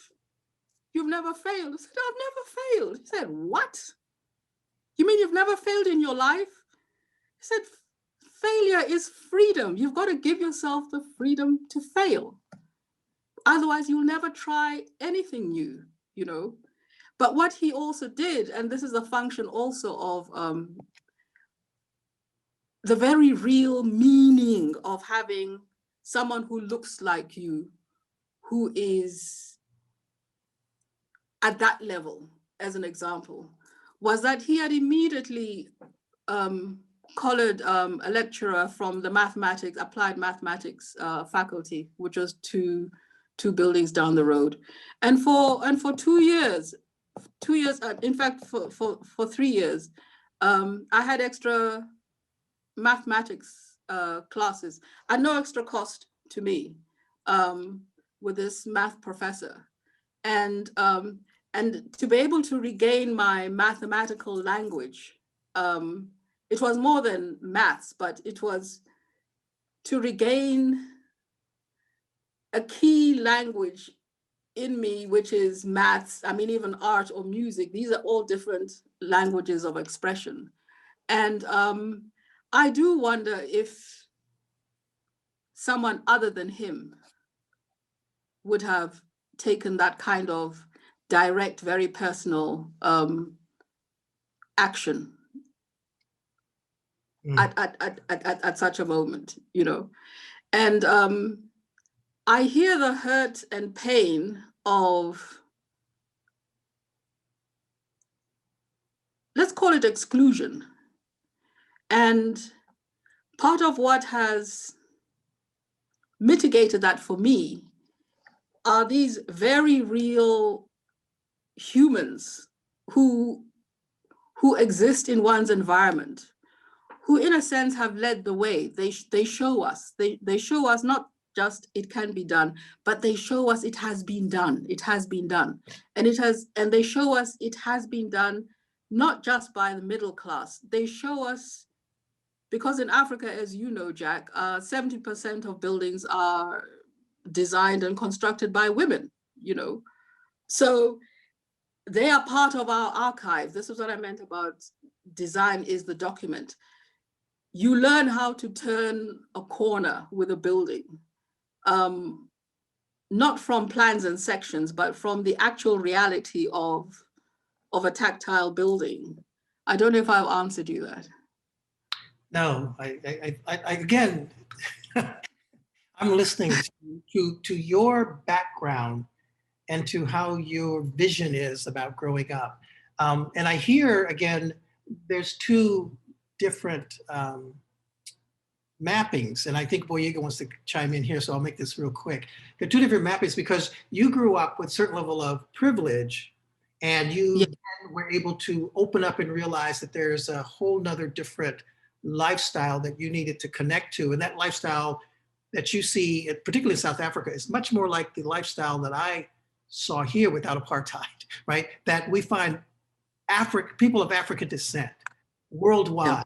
you've never failed? I said, I've never failed. He said, what? You mean you've never failed in your life? He said, failure is freedom. You've got to give yourself the freedom to fail. Otherwise, you'll never try anything new, you know. But what he also did, and this is a function also of the very real meaning of having someone who looks like you, who is at that level, as an example, was that he had immediately collared a lecturer from the mathematics, applied mathematics faculty, which was two buildings down the road. And for 2 years, in fact, for 3 years, I had extra mathematics classes at no extra cost to me with this math professor. And to be able to regain my mathematical language, it was more than maths, but it was to regain a key language in me, which is maths, I mean, even art or music. These are all different languages of expression. And I do wonder if someone other than him would have taken that kind of direct, very personal action at such a moment, you know. And I hear the hurt and pain of, let's call it exclusion. And part of what has mitigated that for me are these very real humans who exist in one's environment, who in a sense have led the way. They show us, they show us not just it can be done, but they show us it has been done. It has been done. And they show us it has been done not just by the middle class. They show us, because in Africa, as you know, Jack, 70% of buildings are designed and constructed by women, you know. So they are part of our archive. This is what I meant about design is the document. You learn how to turn a corner with a building, not from plans and sections, but from the actual reality of a tactile building. I don't know if I've answered you that. No, I again, I'm listening to your background and to how your vision is about growing up. And I hear, again, there's 2 different mappings, and I think Boyega wants to chime in here, so I'll make this real quick. There are 2 different mappings because you grew up with a certain level of privilege, and you were able to open up and realize that there's a whole nother different lifestyle that you needed to connect to. And that lifestyle that you see, particularly in South Africa, is much more like the lifestyle that I saw here without apartheid, right? That we find people of African descent worldwide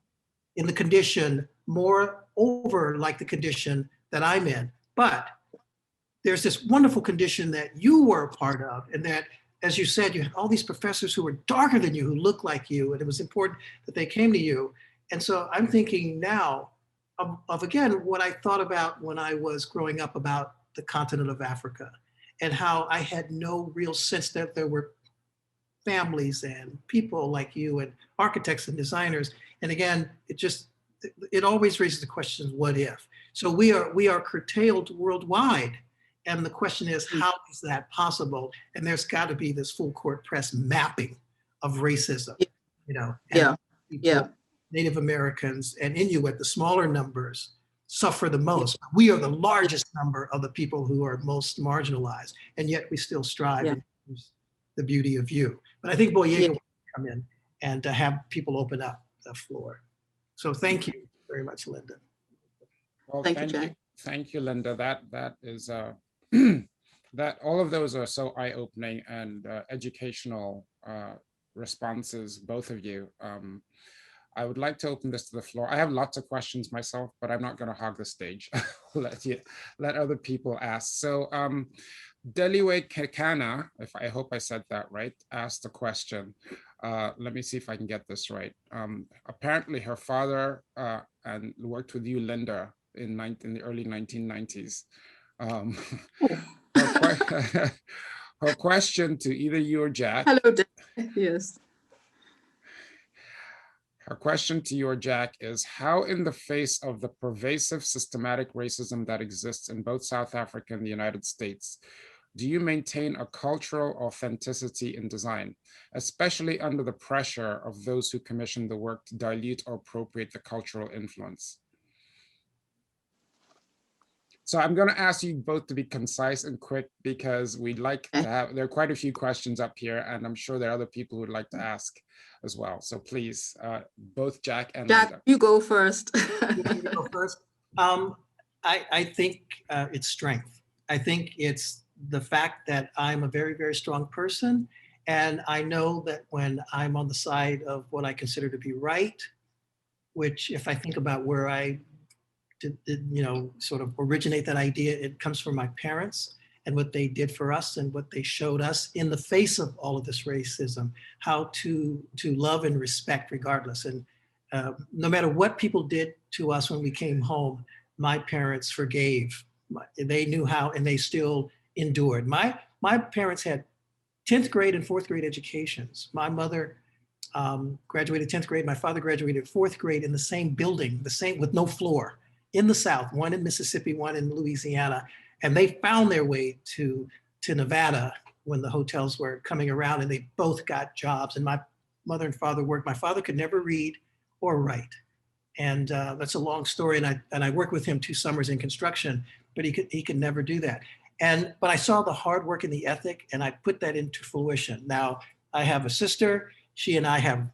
in the condition more over like the condition that I'm in. But there's this wonderful condition that you were a part of, and that, as you said, you had all these professors who were darker than you, who looked like you, and it was important that they came to you. And so I'm thinking now of again, what I thought about when I was growing up about the continent of Africa, and how I had no real sense that there were families and people like you and architects and designers. And again, it always raises the question, what if? So we are curtailed worldwide. And the question is, how is that possible? And there's got to be this full court press mapping of racism, you know, and people, Native Americans and Inuit, the smaller numbers, suffer the most. We are the largest number of the people who are most marginalized, and yet we still strive and use the beauty of you. But I think Boyega will come in and have people open up the floor. So thank you very much, Linda. Well, thank you, Jack. Thank you, Linda. That is that all of those are so eye-opening and educational responses, both of you. I would like to open this to the floor. I have lots of questions myself, but I'm not going to hog the stage. let other people ask. So Deliwe Kekana, I hope I said that right, asked the question. Let me see if I can get this right. Apparently her father and worked with you, Linda, in the early 1990s. Her question to either you or Jack. Hello, yes. Her question to you or Jack is, how in the face of the pervasive systematic racism that exists in both South Africa and the United States, do you maintain a cultural authenticity in design, especially under the pressure of those who commission the work to dilute or appropriate the cultural influence? So I'm going to ask you both to be concise and quick, because we'd like to have, there are quite a few questions up here, and I'm sure there are other people who'd like to ask as well. So please, both Jack and Linda. You go first. You go first. I think it's strength. I think it's the fact that I'm a very, very strong person. And I know that when I'm on the side of what I consider to be right, which if I think about where I did, you know, sort of originate that idea, it comes from my parents and what they did for us and what they showed us in the face of all of this racism, how to love and respect regardless. And no matter what people did to us when we came home, my parents forgave. They knew how, and they still endured. My parents had 10th grade and 4th grade educations. My mother graduated 10th grade. My father graduated 4th grade in the same building, the same with no floor, in the South, one in Mississippi, one in Louisiana. And they found their way to Nevada when the hotels were coming around, and they both got jobs. And my mother and father worked. My father could never read or write. And that's a long story. And I worked with him 2 summers in construction, but he could never do that. But I saw the hard work and the ethic, and I put that into fruition. Now I have a sister. She and I have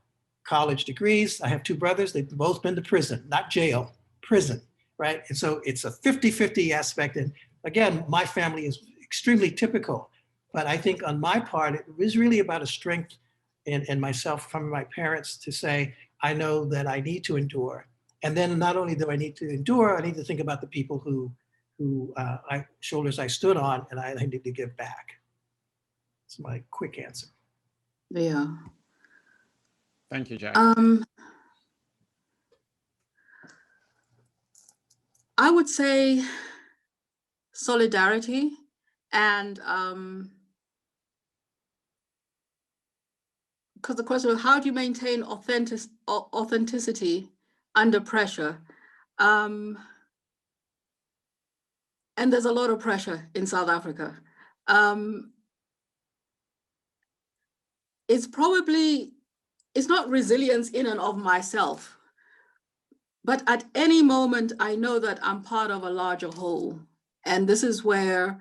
college degrees. I have 2 brothers. They've both been to prison, not jail, prison, right? And so it's a 50-50 aspect. And again, my family is extremely typical, but I think on my part, it was really about a strength in myself from my parents to say, I know that I need to endure. And then not only do I need to endure, I need to think about the people who shoulders I stood on, and I need to give back. That's my quick answer. Yeah. Thank you, Jack. I would say solidarity and because the question of how do you maintain authenticity under pressure? And there's a lot of pressure in South Africa. It's not resilience in and of myself, but at any moment, I know that I'm part of a larger whole. And this is where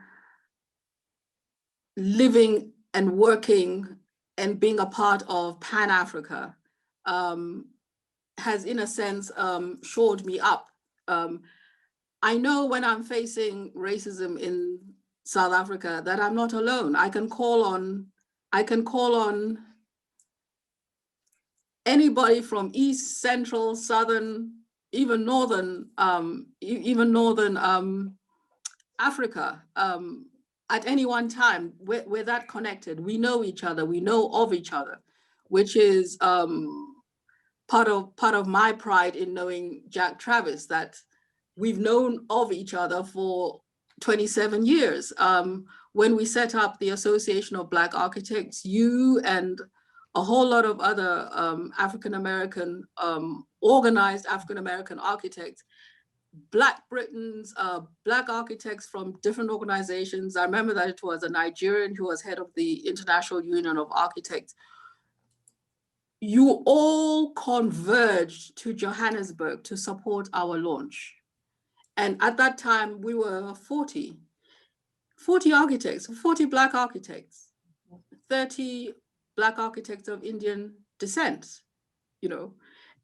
living and working and being a part of Pan-Africa has, in a sense, shored me up. I know when I'm facing racism in South Africa that I'm not alone. I can call on anybody from East, Central, Southern, even Northern Africa at any one time. We're that connected. We know each other. We know of each other, which is part of my pride in knowing Jack Travis, that we've known of each other for 27 years. When we set up the Association of Black Architects, you and a whole lot of other African-American, organized African-American architects, Black Britons, Black architects from different organizations. I remember that it was a Nigerian who was head of the International Union of Architects. You all converged to Johannesburg to support our launch. And at that time, we were 40 architects, 40 Black architects, 30 Black architects of Indian descent, you know,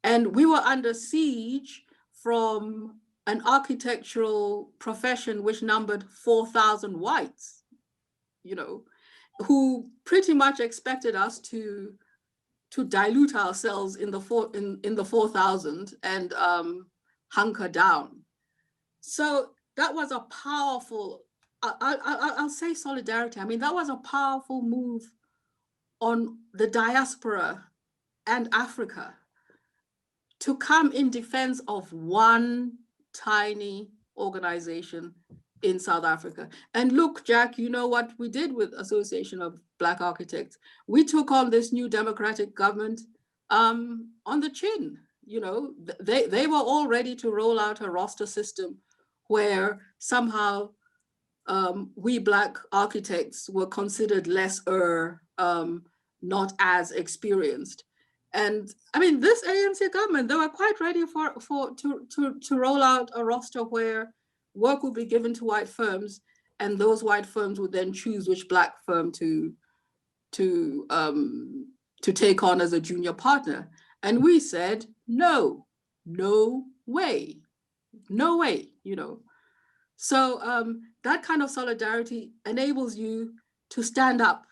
and we were under siege from an architectural profession which numbered 4,000 whites, you know, who pretty much expected us to dilute ourselves in the 4,000 and hunker down. So that was a powerful, I'll say solidarity. I mean, that was a powerful move on the diaspora and Africa to come in defense of one tiny organization in South Africa. And look, Jack, you know what we did with Association of Black Architects? We took on this new democratic government on the chin. You know, they were all ready to roll out a roster system where somehow we Black architects were considered lesser, not as experienced. And I mean, this ANC government, they were quite ready to roll out a roster where work would be given to white firms, and those white firms would then choose which Black firm to take on as a junior partner. And we said, no way, you know. So that kind of solidarity enables you to stand up,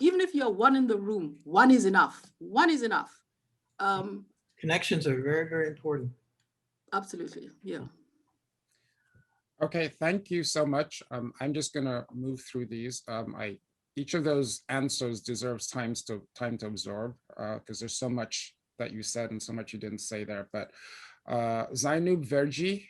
even if you're one in the room. One is enough. Connections are very, very important. Absolutely, yeah. Okay, thank you so much. I'm just gonna move through these. Each of those answers deserves time to absorb because there's so much that you said and so much you didn't say there. But Zainub Verji,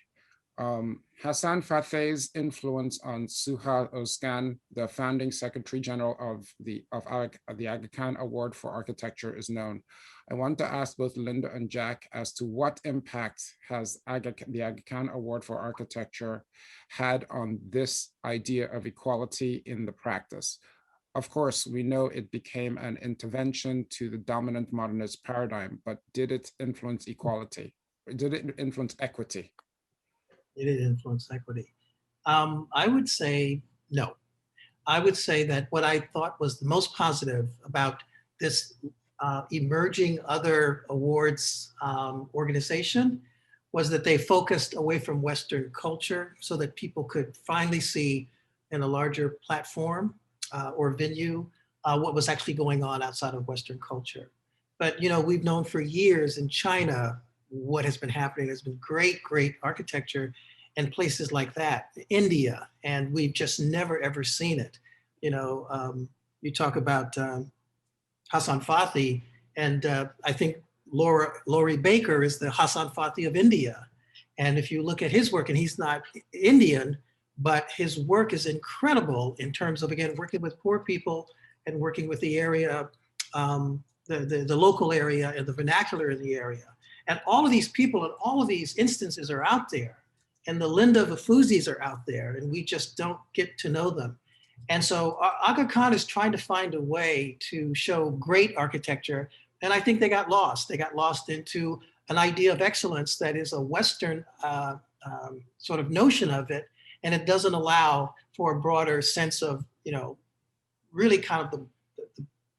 Hassan Fateh's influence on Suha Özkan, the founding Secretary General of the Aga Khan Award for Architecture, is known. I want to ask both Linda and Jack as to what impact has the Aga Khan Award for Architecture had on this idea of equality in the practice. Of course, we know it became an intervention to the dominant modernist paradigm, but did it influence equality? Did it influence equity? Did it influence equity? I would say no. I would say that what I thought was the most positive about this emerging other awards organization was that they focused away from Western culture so that people could finally see in a larger platform or venue what was actually going on outside of Western culture. But you know, we've known for years in China what has been happening. There's been great, great architecture in places like that, India, and we've just never ever seen it. You know, you talk about Hassan Fateh, and I think Laurie Baker is the Hassan Fateh of India. And if you look at his work, and he's not Indian, but his work is incredible in terms of, again, working with poor people and working with the area, the local area and the vernacular in the area. And all of these people and all of these instances are out there. And the Linda Mvuzis are out there, and we just don't get to know them. And so Aga Khan is trying to find a way to show great architecture. And I think they got lost. They got lost into an idea of excellence that is a Western sort of notion of it. And it doesn't allow for a broader sense of, you know, really kind of the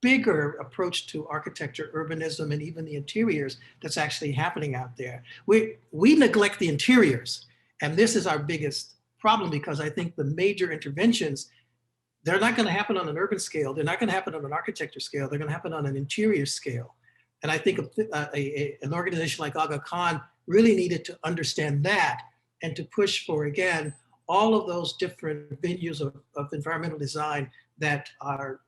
bigger approach to architecture, urbanism, and even the interiors that's actually happening out there. We neglect the interiors. And this is our biggest problem, because I think the major interventions, they're not going to happen on an urban scale. They're not going to happen on an architecture scale. They're going to happen on an interior scale. And I think an organization like Aga Khan really needed to understand that and to push for, again, all of those different venues of environmental design that are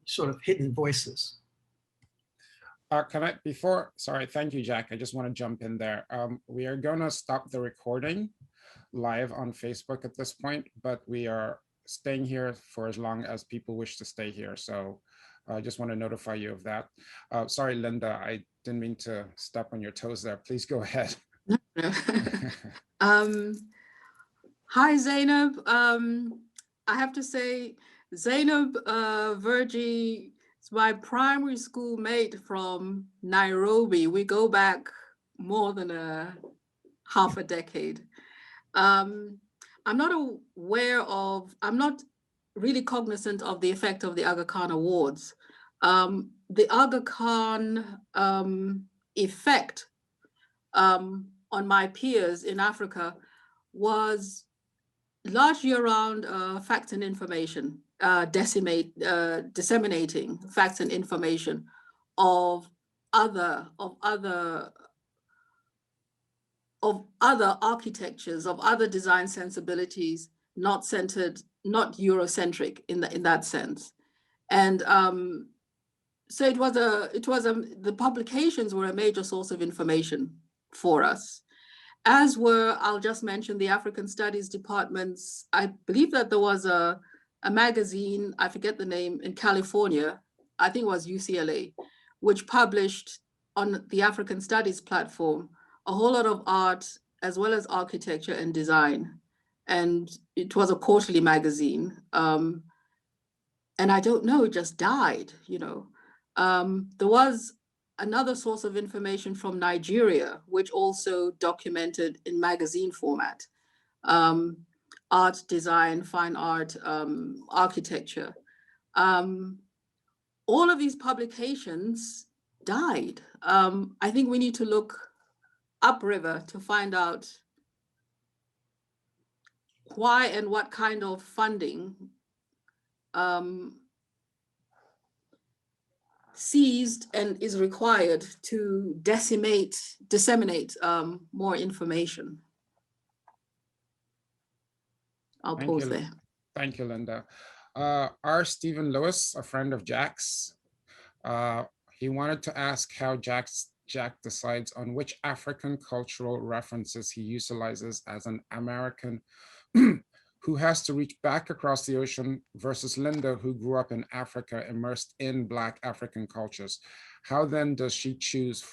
sort of hidden voices. Sorry, thank you, Jack. I just want to jump in there. We are going to stop the recording live on Facebook at this point, but we are staying here for as long as people wish to stay here. So I just want to notify you of that. Sorry, Linda, I didn't mean to step on your toes there. Please go ahead. Hi, Zainab. I have to say, Zainab Virgie is my primary school mate from Nairobi. We go back more than half a decade. I'm not really cognizant of the effect of the Aga Khan Awards. The Aga Khan effect on my peers in Africa was largely around facts and information, disseminating facts and information of other architectures, of other design sensibilities, not Eurocentric in that sense. And so the publications were a major source of information for us, as were, I'll just mention, the African Studies departments. I believe that there was a magazine, I forget the name, in California, I think it was UCLA, which published on the African Studies platform a whole lot of art, as well as architecture and design. And it was a quarterly magazine. And I don't know, it just died, you know. There was another source of information from Nigeria, which also documented in magazine format, art, design, fine art, architecture. All of these publications died. I think we need to look upriver to find out why and what kind of funding seized and is required to disseminate more information. I'll pause there. Thank you, Linda. R. Stephen Lewis, a friend of Jack's, he wanted to ask how Jack decides on which African cultural references he utilizes as an American who has to reach back across the ocean versus Linda, who grew up in Africa, immersed in Black African cultures. How then does she choose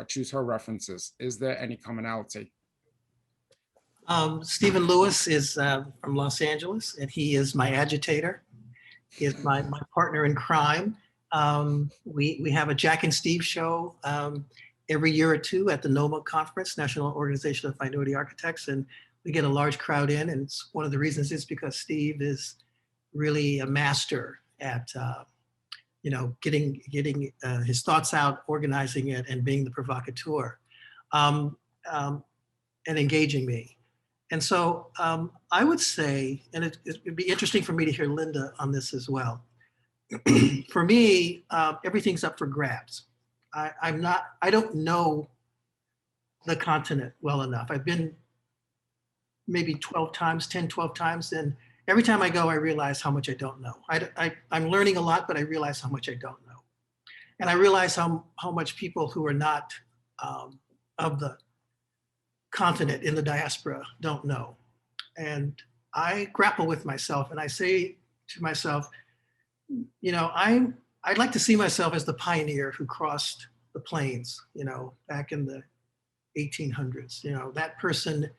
choose her references? Is there any commonality? Stephen Lewis is from Los Angeles, and he is my agitator. He is my partner in crime. We have a Jack and Steve show every year or two at the NOMA conference, National Organization of Minority Architects, and we get a large crowd in. And it's one of the reasons is because Steve is really a master at getting his thoughts out, organizing it, and being the provocateur, and engaging me. And so I would say, and it'd be interesting for me to hear Linda on this as well. For me, everything's up for grabs. I don't know the continent well enough. I've been maybe 12 times, and every time I go, I realize how much I don't know. I'm learning a lot, but I realize how much I don't know. And I realize how much people who are not of the continent in the diaspora don't know. And I grapple with myself, and I say to myself, I'd like to see myself as the pioneer who crossed the plains, back in the 1800s. That person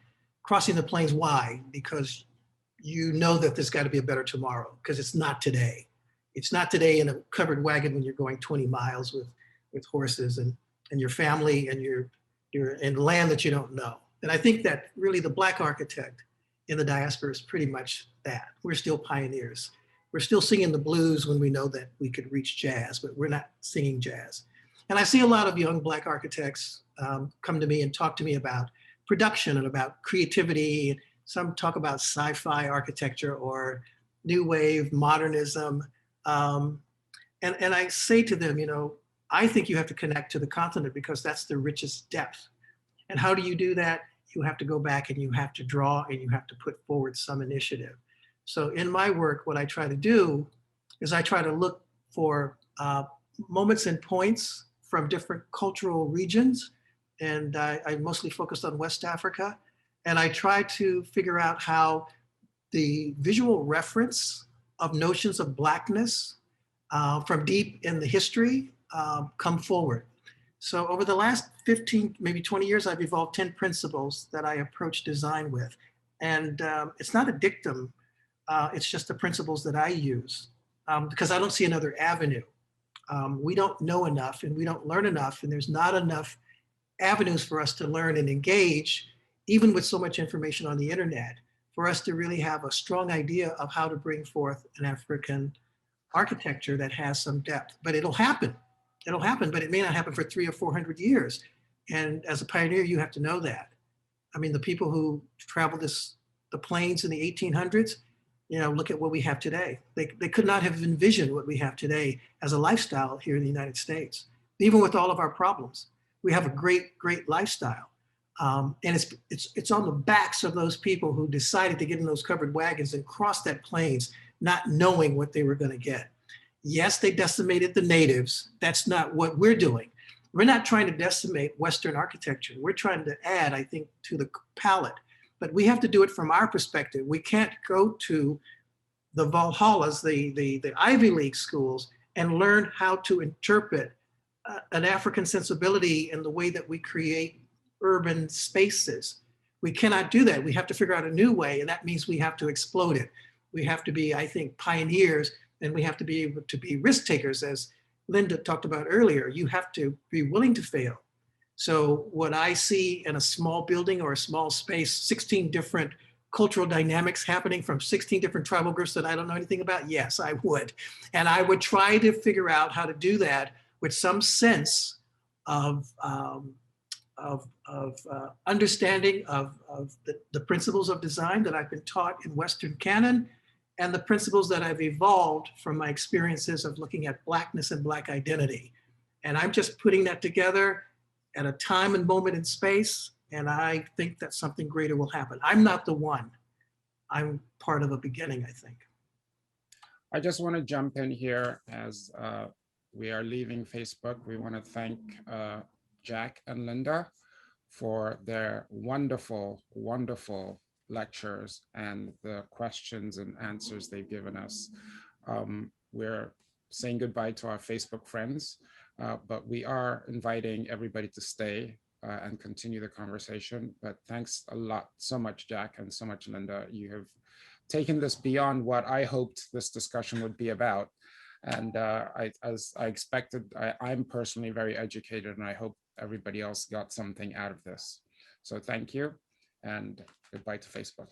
crossing the plains. Why? Because you know that there's got to be a better tomorrow, because it's not today. It's not today in a covered wagon when you're going 20 miles with horses and your family and you're in land that you don't know. And I think that really the Black architect in the diaspora is pretty much that. We're still pioneers. We're still singing the blues when we know that we could reach jazz, but we're not singing jazz. And I see a lot of young Black architects come to me and talk to me about production and about creativity. Some talk about sci-fi architecture or new wave modernism. And I say to them, I think you have to connect to the continent because that's the richest depth. And how do you do that? You have to go back and you have to draw and you have to put forward some initiative. So in my work, what I try to do is I try to look for moments and points from different cultural regions. And I mostly focused on West Africa. And I try to figure out how the visual reference of notions of Blackness from deep in the history come forward. So over the last 15, maybe 20 years, I've evolved 10 principles that I approach design with. And it's not a dictum, it's just the principles that I use because I don't see another avenue. We don't know enough and we don't learn enough, and there's not enough avenues for us to learn and engage, even with so much information on the internet, for us to really have a strong idea of how to bring forth an African architecture that has some depth. But it'll happen, but it may not happen for 300 or 400 years. And as a pioneer, you have to know that. I mean, the people who traveled the plains in the 1800s, you know, look at what we have today. They could not have envisioned what we have today as a lifestyle here in the United States, even with all of our problems. We have a great, great lifestyle. And it's on the backs of those people who decided to get in those covered wagons and cross that plains, not knowing what they were going to get. Yes, they decimated the natives. That's not what we're doing. We're not trying to decimate Western architecture. We're trying to add, I think, to the palette. But we have to do it from our perspective. We can't go to the Valhallas, the Ivy League schools, and learn how to interpret an African sensibility in the way that we create urban spaces. We cannot do that. We have to figure out a new way, and that means we have to explode it. We have to be, I think, pioneers, and we have to be able to be risk takers, as Linda talked about earlier. You have to be willing to fail. So what I see in a small building or a small space, 16 different cultural dynamics happening from 16 different tribal groups that I don't know anything about, yes, I would. And I would try to figure out how to do that with some sense of understanding of the principles of design that I've been taught in Western canon, and the principles that I've evolved from my experiences of looking at Blackness and Black identity. And I'm just putting that together at a time and moment in space, and I think that something greater will happen. I'm not the one. I'm part of a beginning, I think. I just want to jump in here as we are leaving Facebook. We want to thank Jack and Linda for their wonderful, wonderful lectures and the questions and answers they've given us. We're saying goodbye to our Facebook friends, but we are inviting everybody to stay and continue the conversation. But thanks a lot, so much, Jack, and so much, Linda. You have taken this beyond what I hoped this discussion would be about. And as I expected, I'm personally very educated, and I hope everybody else got something out of this. So thank you, and goodbye to Facebook.